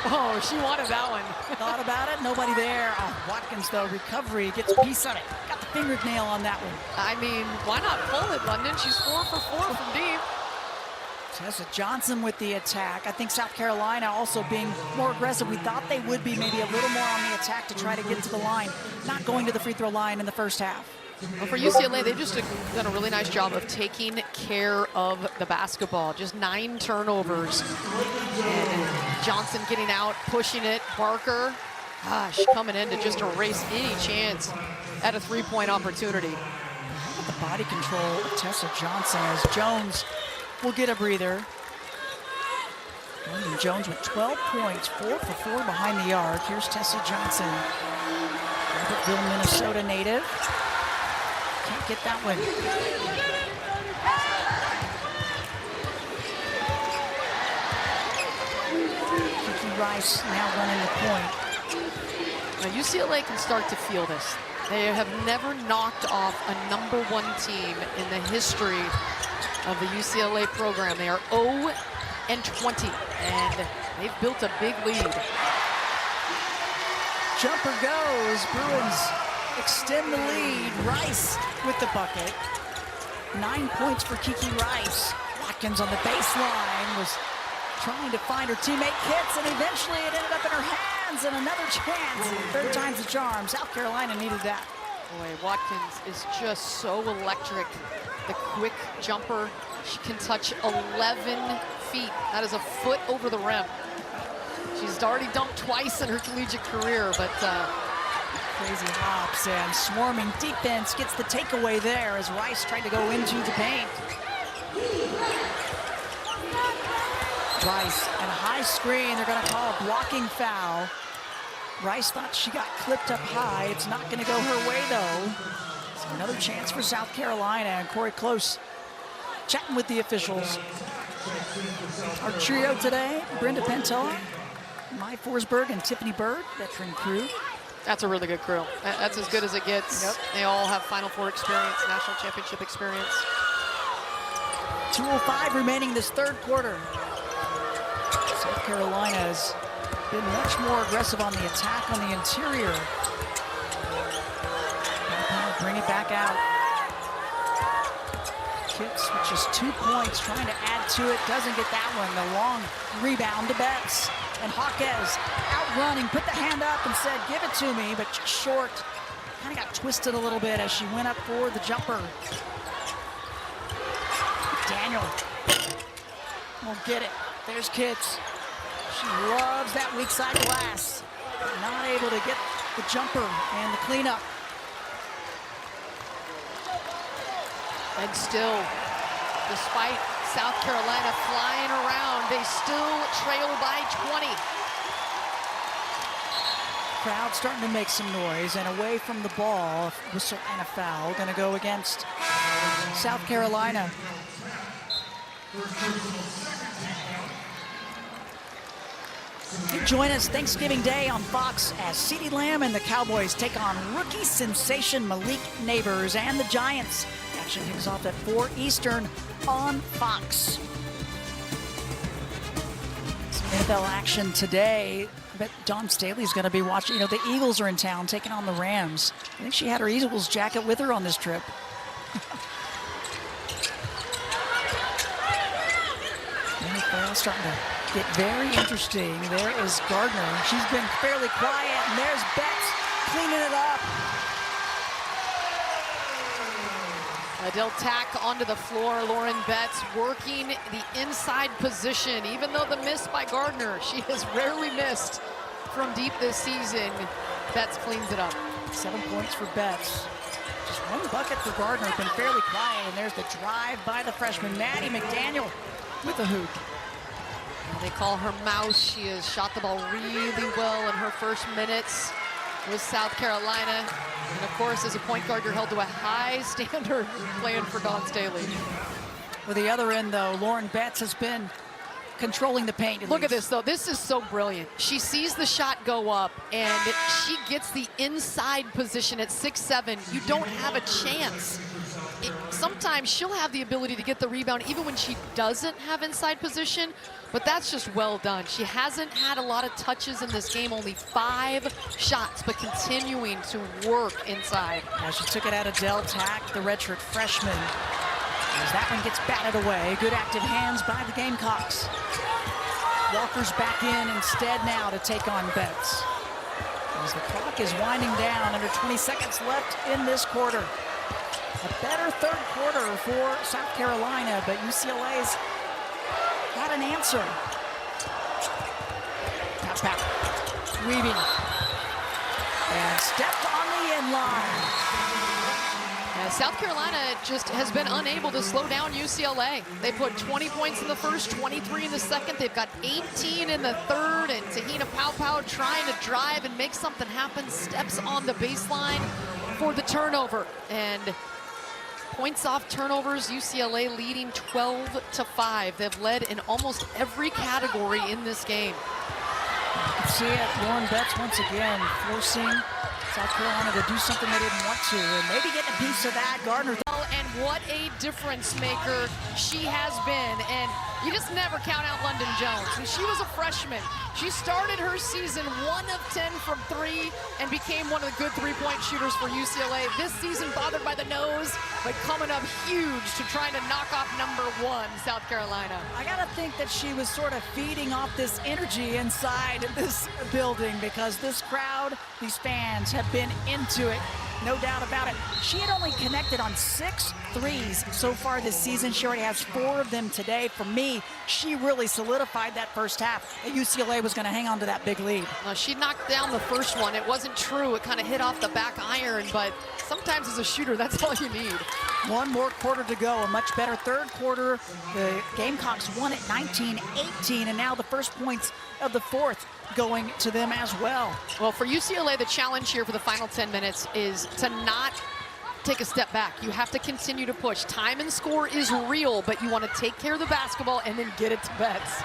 Oh, she wanted that one. Thought about it, nobody there. Oh, Watkins, though, recovery, gets a piece on it. Got the fingernail on that one. I mean, why not pull it, London? She's 4 for 4 from deep. Tessa Johnson with the attack. I think South Carolina also being more aggressive. We thought they would be maybe a little more on the attack to try to get to the line. Not going to the free throw line in the first half. Well, for UCLA, they've just done a really nice job of taking care of the basketball. Just 9 turnovers. And Johnson getting out, pushing it. Barker, gosh, coming in to just erase any chance at a three-point opportunity. The body control of Tessa Johnson as Jones will get a breather. London Jones with 12 points, 4 for 4 behind the arc. Here's Tessa Johnson, Albertville, Minnesota native. Can't get that one. Kiki Rice now running the point. Now UCLA can start to feel this. They have never knocked off a #1 team in the history of the UCLA program. They are 0-20, and they've built a big lead. Jumper goes. Bruins extend the lead. Rice with the bucket. 9 points for Kiki Rice. Watkins on the baseline was trying to find her teammate Kitts, and eventually it ended up in her hands, and another chance. Third time's the charm. South Carolina needed that. Boy, Watkins is just so electric. The quick jumper, she can touch 11 feet. That is a foot over the rim. She's already dunked twice in her collegiate career, but crazy hops and swarming defense gets the takeaway there as Rice tried to go into the paint. Rice and a high screen. They're going to call a blocking foul. Rice thought she got clipped up high. It's not going to go her way, though. So another chance for South Carolina, and Corey Close chatting with the officials. Our trio today, Brenda Pentella, Mai Forsberg, and Tiffany Bird, veteran crew. That's a really good crew. That's as good as it gets. Yep. They all have Final Four experience, national championship experience. 2:05 remaining this third quarter. South Carolina has been much more aggressive on the attack on the interior. Bring it back out. Kitts with just 2 points, trying to add to it. Doesn't get that one. The long rebound to Betts. And Hawkes outrunning, put the hand up and said, give it to me, but just short. Kind of got twisted a little bit as she went up for the jumper. Daniel won't get it. There's Kitts. She loves that weak side glass. Not able to get the jumper and the cleanup. And still, despite South Carolina flying around, they still trail by 20. Crowd starting to make some noise, and away from the ball, whistle and a foul. Going to go against South Carolina. Join us Thanksgiving Day on Fox as CeeDee Lamb and the Cowboys take on rookie sensation Malik Neighbors and the Giants. Action kicks off at 4 Eastern on Fox. Some NFL action today. I bet Dawn Staley's going to be watching. You know, the Eagles are in town taking on the Rams. I think she had her Eagles jacket with her on this trip. NFL starting to get very interesting. There is Gardner. She's been fairly quiet, and there's Betts cleaning it up. They'll tack onto the floor. Lauren Betts working the inside position. Even though the miss by Gardner, she has rarely missed from deep this season. Betts cleans it up. 7 points for Betts. Just 1 bucket for Gardner. Been fairly quiet, and there's the drive by the freshman, Maddie McDaniel, with a hoop. They call her Mouse. She has shot the ball really well in her first minutes with South Carolina. And of course, as a point guard, you're held to a high standard playing for Dawn Staley. With the other end, though, Lauren Betts has been controlling the paint. Look at this, though. This is so brilliant. She sees the shot go up, and she gets the inside position at 6'7". You don't have a chance. Sometimes she'll have the ability to get the rebound even when she doesn't have inside position, but that's just well done. She hasn't had a lot of touches in this game, only 5 shots, but continuing to work inside. Now she took it out of Del Tack, the redshirt freshman. As that one gets batted away. Good active hands by the Gamecocks. Walker's back in instead now to take on Betts. As the clock is winding down, under 20 seconds left in this quarter. A better third quarter for South Carolina, but UCLA's got an answer. Pass back. Weaving. And stepped on the in line. South Carolina just has been unable to slow down UCLA. They put 20 points in the first, 23 in the second. They've got 18 in the third, and Tahina Pau trying to drive and make something happen. Steps on the baseline for the turnover. And points off turnovers, UCLA leading 12-5. They've led in almost every category in this game. You can see it, Lauren Betts once again forcing South Carolina to do something they didn't want to, and maybe getting a piece of that. Gardner. And what a difference maker she has been. And you just never count out London Jones. When she was a freshman, she started her season 1 of 10 from 3 and became one of the good three-point shooters for UCLA. This season bothered by the nose, but coming up huge to trying to knock off #1, South Carolina. I gotta think that she was sort of feeding off this energy inside this building, because this crowd, these fans have been into it. No doubt about it. She had only connected on 6 threes so far this season. She already has 4 of them today. For me, she really solidified that first half that UCLA was going to hang on to that big lead. She knocked down the first one. It wasn't true. It kind of hit off the back iron, but sometimes as a shooter, that's all you need. 1 more quarter to go. A much better third quarter. The Gamecocks won at 19-18, and now the first points of the fourth going to them as well. Well, for UCLA, the challenge here for the final 10 minutes is to not take a step back. You have to continue to push. Time and score is real, but you want to take care of the basketball and then get it to Betts.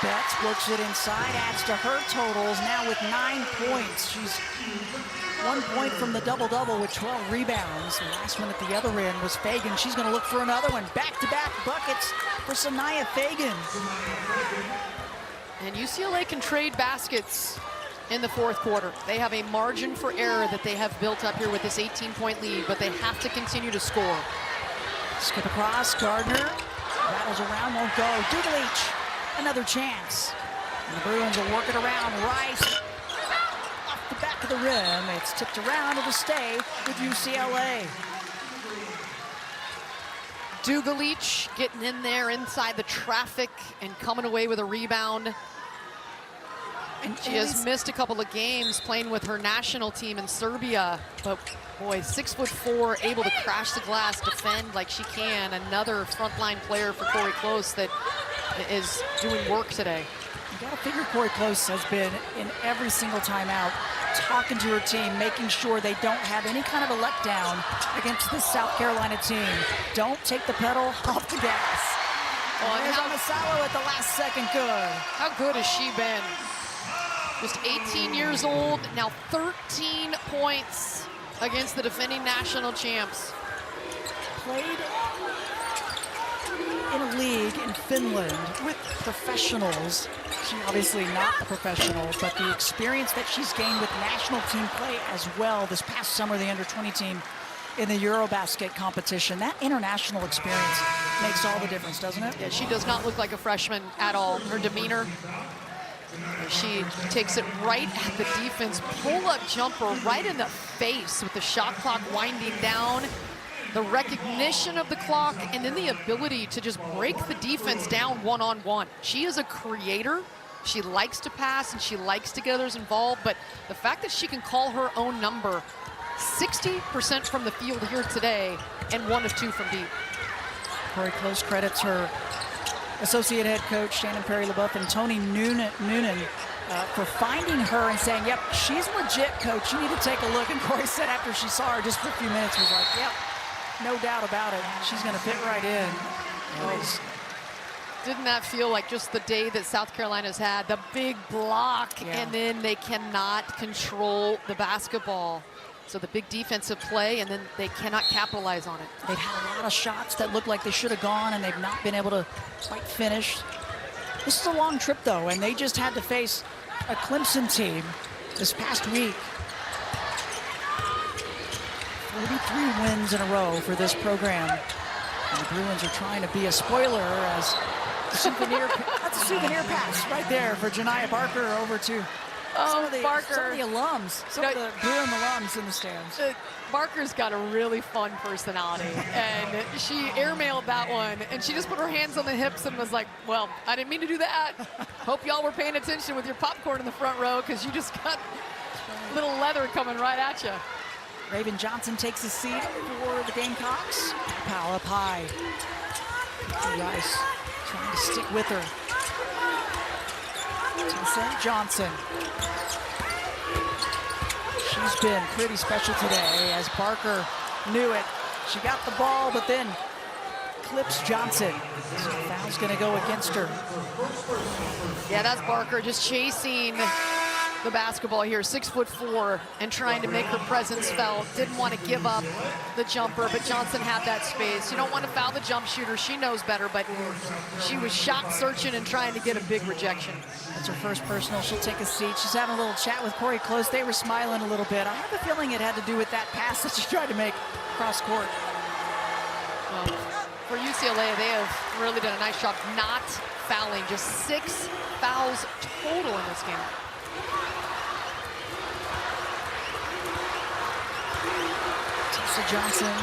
Betts works it inside, adds to her totals, now with 9 points. She's 1 point from the double-double with 12 rebounds. The last one at the other end was Fagan. She's going to look for another one. Back-to-back buckets for Sanaya Fagan. And UCLA can trade baskets in the fourth quarter. They have a margin for error that they have built up here with this 18-point lead, but they have to continue to score. Skip across, Gardner rattles around, won't go. Dugalich, another chance. And the Bruins will work it around. Rice off the back of the rim. It's tipped around. It'll stay with UCLA. Dugalich getting in there inside the traffic and coming away with a rebound. And she has missed a couple of games playing with her national team in Serbia, but boy, 6'4", able to crash the glass, defend like she can. Another frontline player for Corey Close that is doing work today. You gotta figure Corey Close has been in every single timeout, talking to her team, making sure they don't have any kind of a letdown against this South Carolina team. Don't take the pedal off the gas. Oh, and there's Amasalo at the last second. Good. How good has she been? Just 18 years old, now 13 points against the defending national champs. Played in a league in Finland with professionals. She's obviously not a professional, but the experience that she's gained with national team play as well this past summer, the under-20 team in the Eurobasket competition, that international experience makes all the difference, doesn't it? Yeah, she does not look like a freshman at all. Her demeanor, she takes it right at the defense, pull-up jumper right in the face with the shot clock winding down. The recognition of the clock, and then the ability to just break the defense down one-on-one. She is a creator. She likes to pass, and she likes to get others involved, but the fact that she can call her own number, 60% from the field here today, and 1 of 2 from deep. Corey Close credits her associate head coach, Shannon Perry-LaBeouf, and Tony Noonan for finding her and saying, yep, she's legit, coach. You need to take a look. And Corey said after she saw her just for a few minutes, was like, yep, no doubt about it. She's going to fit right in. Didn't that feel like just the day that South Carolina's had? The big block, and then they cannot control the basketball. So the big defensive play, and then they cannot capitalize on it. They've had a lot of shots that look like they should have gone, and they've not been able to quite finish. This is a long trip, though, and they just had to face a Clemson team this past week. 43 wins in a row for this program. And the Bruins are trying to be a spoiler as the souvenir, that's a souvenir pass right there for Janiah Barker over to some of the alums, some of the Bruin alums in the stands. Barker's got a really fun personality, and she airmailed that one, and she just put her hands on the hips and was like, well, I didn't mean to do that. Hope y'all were paying attention with your popcorn in the front row, because you just got little leather coming right at you. Raven Johnson takes a seat for the Gamecocks. Powell up high. Rice trying to stick with her. Tessa Johnson. She's been pretty special today as Barker knew it. She got the ball, but then clips Johnson. So the foul's going to go against her. Yeah, that's Barker just chasing the basketball here, 6'4", and trying to make her presence felt. Didn't want to give up the jumper, but Johnson had that space. You don't want to foul the jump shooter. She knows better, but she was shot searching and trying to get a big rejection. That's her first personal. She'll take a seat. She's having a little chat with Corey Close. They were smiling a little bit. I have a feeling it had to do with that pass that she tried to make cross court. Well, for UCLA, they have really done a nice job not fouling. Just 6 fouls total in this game. Tessa Johnson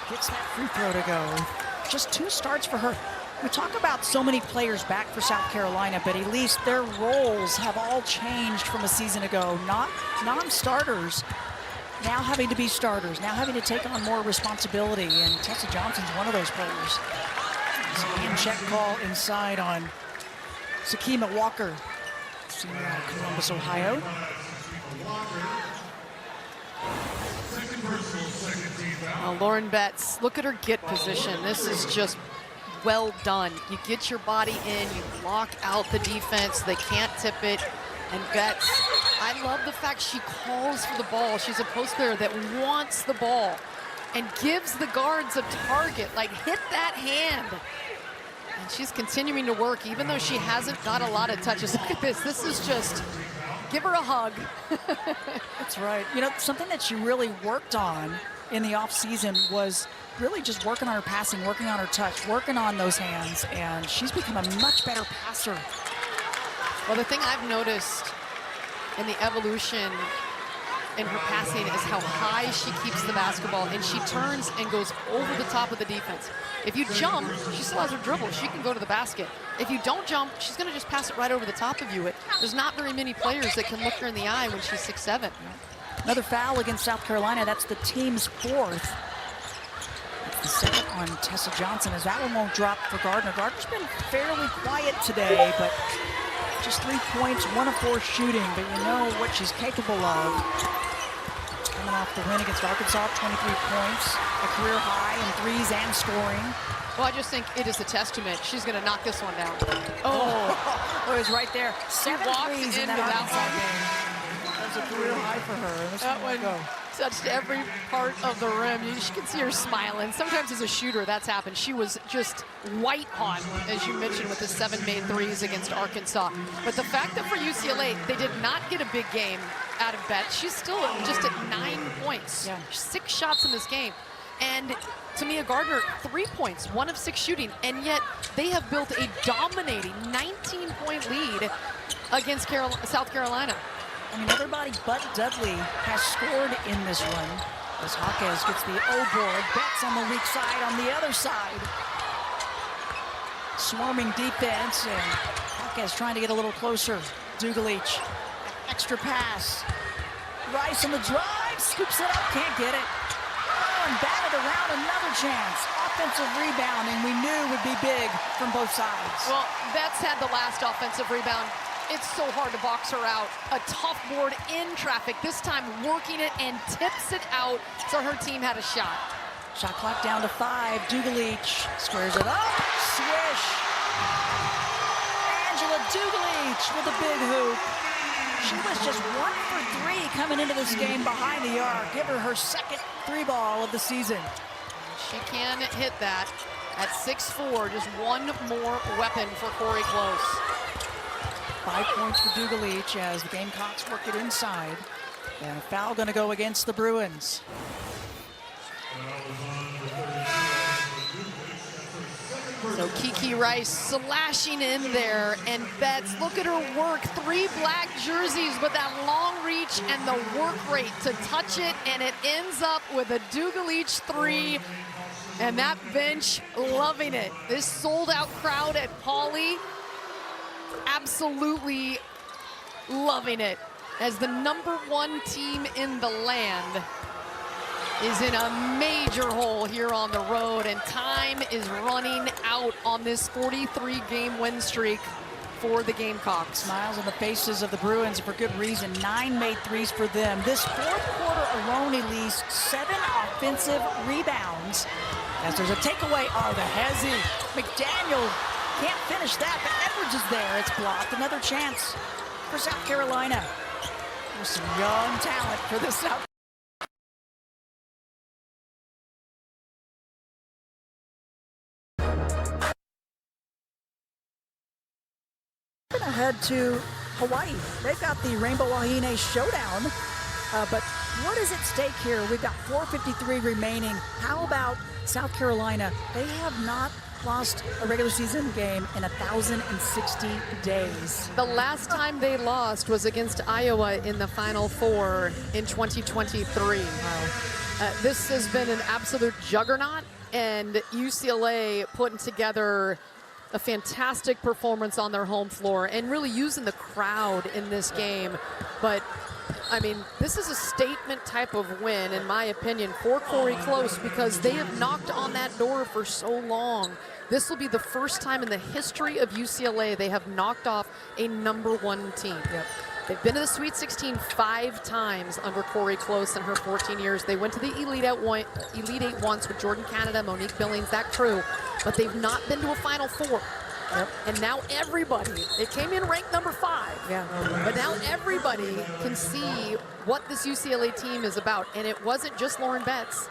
gets that free throw to go. Just 2 starts for her. We talk about so many players back for South Carolina, but at least their roles have all changed from a season ago. Not non-starters, now having to be starters, now having to take on more responsibility, and Tessa Johnson's one of those players. There's a hand check call inside on Sakima Walker, senior out of Columbus, Ohio. Lauren Betts, look at her get position. This is just well done. You get your body in, you block out the defense, they can't tip it. And Betts, I love the fact she calls for the ball. She's a post player that wants the ball and gives the guards a target, like hit that hand. And she's continuing to work, even though she hasn't got a lot of touches. Look at this, this is just, give her a hug. That's right. You know, something that she really worked on in the offseason was really just working on her passing, working on her touch, working on those hands, and she's become a much better passer. Well, the thing I've noticed in the evolution in her passing is how high she keeps the basketball, and she turns and goes over the top of the defense. If you jump, she still has her dribble. She can go to the basket. If you don't jump, she's going to just pass it right over the top of you. There's not very many players that can look her in the eye when she's 6'7". Another foul against South Carolina. That's the team's 4th. That's the second on Tessa Johnson, as that one won't drop for Gardner. Gardner's been fairly quiet today, but just 3 points, 1 of 4 shooting, but you know what she's capable of. Coming off the win against Arkansas, 23 points, a career high in threes and scoring. Well, I just think it is a testament. She's going to knock this one down. Oh, it was right there. 7 threes in that Arkansas game. That was a career high for her. That one touched every part of the rim. You can see her smiling. Sometimes as a shooter, that's happened. She was just white hot, as you mentioned, with the 7 made threes against Arkansas. But the fact that for UCLA, they did not get a big game out of Betts. She's still just at 9 points. Yeah. 6 shots in this game. And Tamia Gardner, 3 points, 1 of 6 shooting. And yet they have built a dominating 19-point lead against South Carolina. I mean, everybody but Dudley has scored in this one. As Hawkes gets the O board, Betts on the weak side, on the other side. Swarming defense, and Hawkes trying to get a little closer. Dugalich, extra pass. Rice on the drive, scoops it up, can't get it. Oh, and batted around, another chance. Offensive rebound, and we knew would be big from both sides. Well, Betts had the last offensive rebound. It's so hard to box her out. A tough board in traffic, this time working it and tips it out, so her team had a shot. Shot clock down to 5. Dugalich squares it up. Swish. Angela Dugalich with a big hoop. She was just 1 for 3 coming into this game behind the arc. Give her second 3-ball of the season. She can hit that at 6'4", just one more weapon for Corey Close. 5 points for Dugalich as the Gamecocks work it inside. And a foul going to go against the Bruins. So Kiki Rice slashing in there, and Betts, look at her work. 3 black jerseys with that long reach and the work rate to touch it, and it ends up with a Dugalich 3, and that bench loving it. This sold-out crowd at Pauley absolutely loving it, as the #1 team in the land is in a major hole here on the road, and time is running out on this 43-game win streak for the Gamecocks. Smiles on the faces of the Bruins for good reason. 9 made threes for them. This fourth quarter alone, Elise, 7 offensive rebounds. As there's a takeaway, the Hezzy. McDaniel can't finish that, but Edwards is there. It's blocked. Another chance for South Carolina. There's some young talent for the South. We're gonna head to Hawaii. They've got the Rainbow Wahine Showdown, but what is at stake here? We've got 4:53 remaining. How about South Carolina? They have not lost a regular season game in 1,060 days. The last time they lost was against Iowa in the Final Four in 2023. Wow. This has been an absolute juggernaut, and UCLA putting together a fantastic performance on their home floor and really using the crowd in this game. But I mean, this is a statement type of win, in my opinion, for Corey Close, because they have knocked on that door for so long. This will be the first time in the history of UCLA they have knocked off a #1 team. Yep. They've been to the Sweet 16 5 times under Corey Close in her 14 years. They went to the Elite Eight once with Jordan Canada, Monique Billings, that crew, but they've not been to a Final Four. Yep. And now everybody, they came in ranked #5. Yeah. But now everybody can see what this UCLA team is about. And it wasn't just Lauren Betts,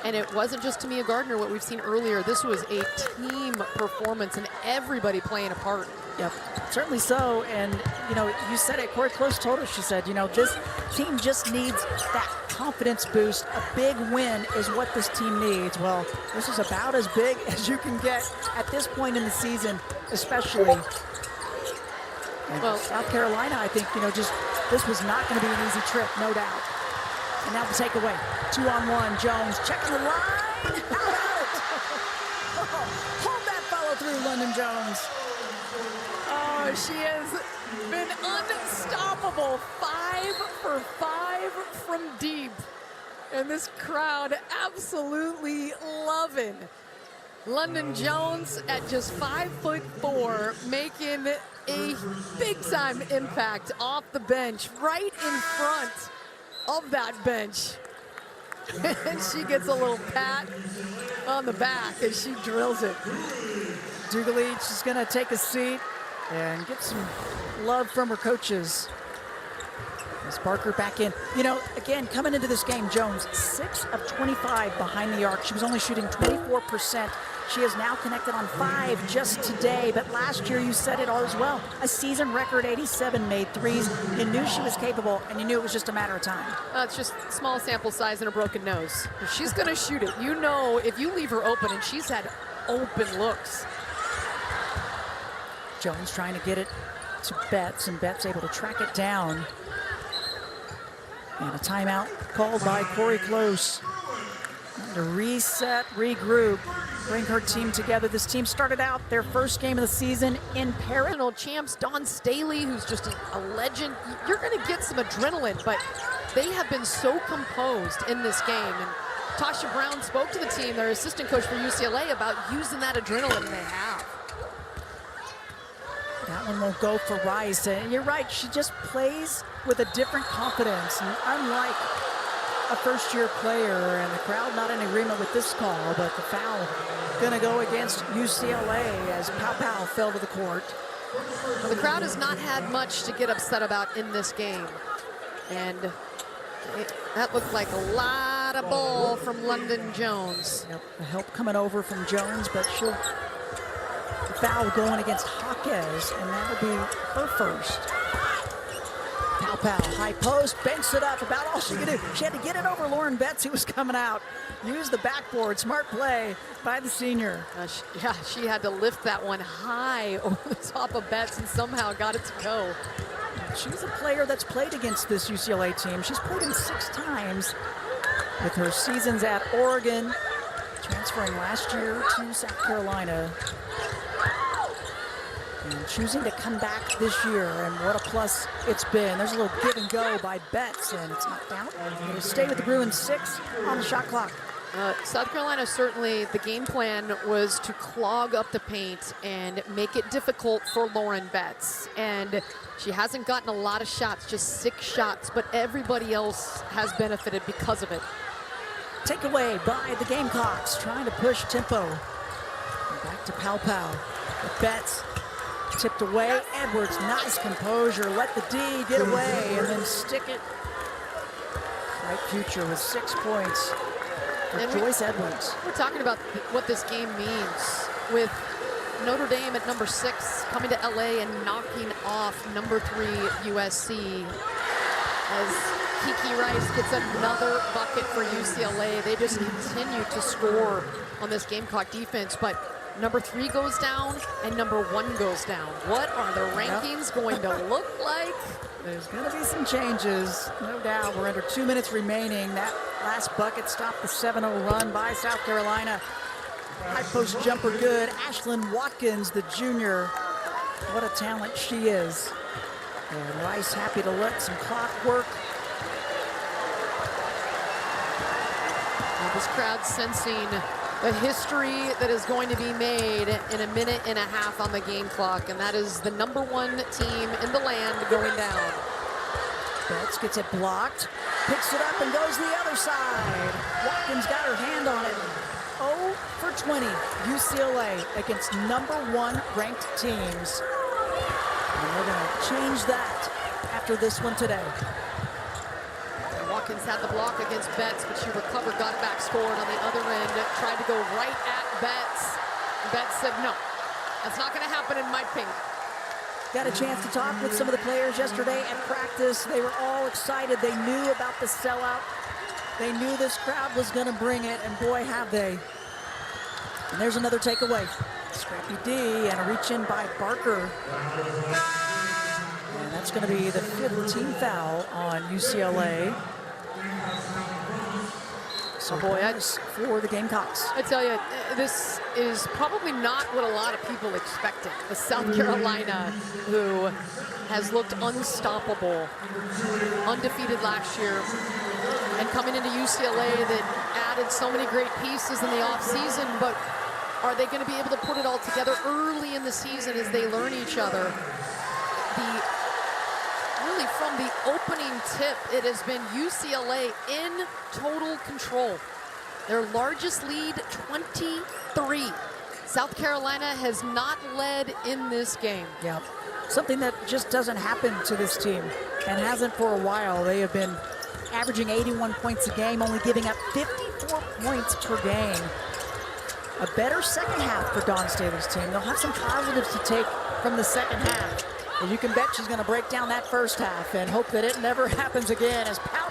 and it wasn't just Tamia Gardner, what we've seen earlier. This was a team performance and everybody playing a part. Yep, certainly so. And, you know, you said it, Corey Close told us, she said, you know, this team just needs that confidence boost. A big win is what this team needs. Well, this is about as big as you can get at this point in the season, especially. And well, South Carolina, I think, you know, just this was not going to be an easy trip, no doubt. And now the takeaway, 2-on-1, Jones checking the line. Hold that follow through, London Jones. Oh, she has been unstoppable. 5 for 5 from deep. And this crowd absolutely loving London Jones at just 5'4", making a big-time impact off the bench, right in front of that bench. And she gets a little pat on the back as she drills it. Dugalich is going to take a seat and get some love from her coaches. As Parker back in. You know, again, coming into this game, Jones, 6 of 25 behind the arc. She was only shooting 24%. She has now connected on 5 just today, but last year you said it all as well. A season record 87 made threes. You knew she was capable, and you knew it was just a matter of time. It's just small sample size and a broken nose. If she's going to shoot it, you know, if you leave her open, and she's had open looks. Jones trying to get it to Betts, and Betts able to track it down. And a timeout called by Corey Close. To reset, regroup, bring her team together. This team started out their first game of the season in Paris. Champs Dawn Staley, who's just a legend. You're going to get some adrenaline, but they have been so composed in this game. And Tasha Brown spoke to the team, their assistant coach for UCLA, about using that adrenaline they have. That one won't go for Rice. And you're right, she just plays with a different confidence. And unlike a first-year player, and the crowd not in agreement with this call, but the foul gonna go against UCLA as Pow fell to the court. Well, the crowd has not had much to get upset about in this game. And that looked like a lot of ball from London Jones. Yep, the help coming over from Jones, but she'll foul going against Jaquez, and that'll be her first. Pow, high post, bench it up, about all she could do. She had to get it over Lauren Betts, who was coming out. Use the backboard, smart play by the senior. She had to lift that one high over the top of Betts and somehow got it to go. She's a player that's played against this UCLA team. She's played him 6 times with her seasons at Oregon, transferring last year to South Carolina. And choosing to come back this year, and what a plus it's been. There's a little give and go by Betts, and it's knocked out. It'll stay with the Bruins 6 on the shot clock. South Carolina, certainly the game plan was to clog up the paint and make it difficult for Lauren Betts. And she hasn't gotten a lot of shots, just 6 shots, but everybody else has benefited because of it. Takeaway by the Gamecocks, trying to push tempo. And back to Pow. Betts tipped away. Edwards, nice composure. Let the D get away and then stick it. Bright future with 6 points for Joyce Edwards. We're talking about what this game means with Notre Dame at number 6 coming to LA and knocking off number 3 USC. As Kiki Rice gets another bucket for UCLA. They just continue to score on this Gamecock defense, but number 3 goes down and number 1 goes down. What are the rankings going to look like? There's going to be some changes, no doubt. We're under 2 minutes remaining. That last bucket stopped the 7-0 run by South Carolina. High post jumper good. Ashlyn Watkins, the junior. What a talent she is. And Rice happy to let some clock work. This crowd sensing the history that is going to be made in a minute and a half on the game clock, and that is the number 1 team in the land going down. Betts gets it blocked, picks it up and goes the other side. Watkins got her hand on it. 0 for 20, UCLA against number 1 ranked teams. And we're gonna change that after this one today. Watkins had the block against Betts, but she recovered, got it back, scored on the other end, tried to go right at Betts. Betts said, no, that's not gonna happen in my paint. Got a chance to talk with some of the players yesterday at practice. They were all excited. They knew about the sellout. They knew this crowd was gonna bring it, and boy, have they. And there's another takeaway. Scrappy D and a reach in by Barker. And that's gonna be the 15th foul on UCLA. So boy, that's for the Gamecocks. I tell you, this is probably not what a lot of people expected. The South Carolina, who has looked unstoppable, undefeated last year, and coming into UCLA that added so many great pieces in the offseason, but are they going to be able to put it all together early in the season as they learn each other? Really from the opening tip, it has been UCLA in total control. Their largest lead, 23. South Carolina has not led in this game. Yeah, something that just doesn't happen to this team and hasn't for a while. They have been averaging 81 points a game, only giving up 54 points per game. A better second half for Dawn Staley's team. They'll have some positives to take from the second half. And you can bet she's going to break down that first half and hope that it never happens again as Pow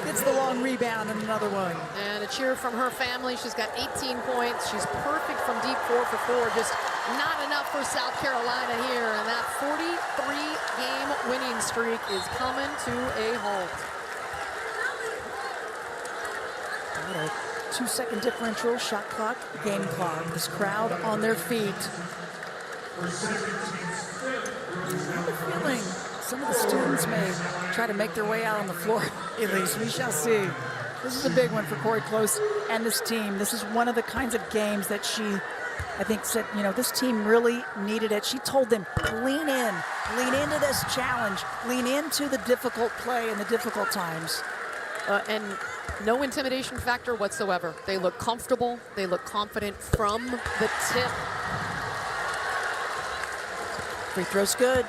gets the long rebound and another one. And a cheer from her family. She's got 18 points. She's perfect from deep 4 for 4. Just not enough for South Carolina here. And that 43-game winning streak is coming to a halt. Got a 2-second differential, shot clock, game clock. This crowd on their feet. I have a feeling some of the students may try to make their way out on the floor. At least we shall see. This is a big one for Corey Close and this team. This is one of the kinds of games that she I think said, you know, this team really needed it. She told them, lean into this challenge, lean into the difficult play and the difficult times. And no intimidation factor whatsoever. They look comfortable. They look confident from the tip. Free throw's good.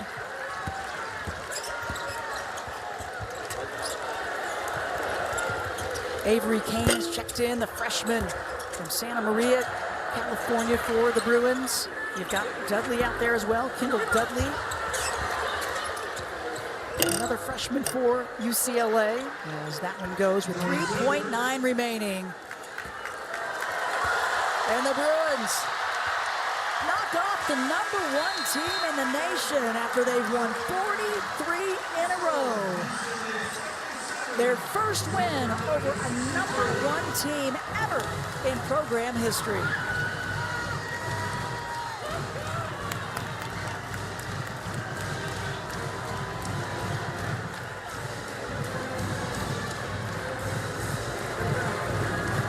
Avery Keynes checked in, the freshman from Santa Maria, California for the Bruins. You've got Dudley out there as well, Kendall Dudley. Another freshman for UCLA, as that one goes with 3.9 remaining. And the Bruins knock off the #1 team in the nation after they've won 43 in a row. Their first win over a #1 team ever in program history.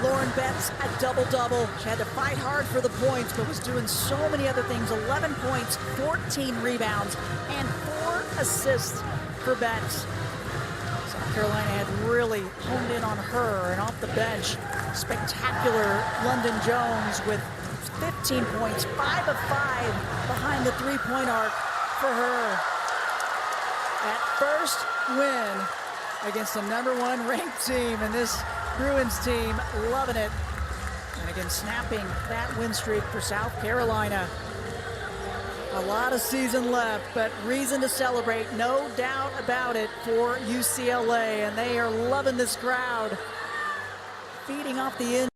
Lauren Betts, a double-double. She had to fight hard for the points, but was doing so many other things. 11 points, 14 rebounds, and 4 assists for Betts. South Carolina had really honed in on her, and off the bench, spectacular London Jones with 15 points, 5 of 5 behind the three-point arc for her. At first win against the #1 ranked team, and this Bruins team loving it. And again, snapping that win streak for South Carolina. A lot of season left, but reason to celebrate, no doubt about it, for UCLA. And they are loving this crowd, feeding off the end.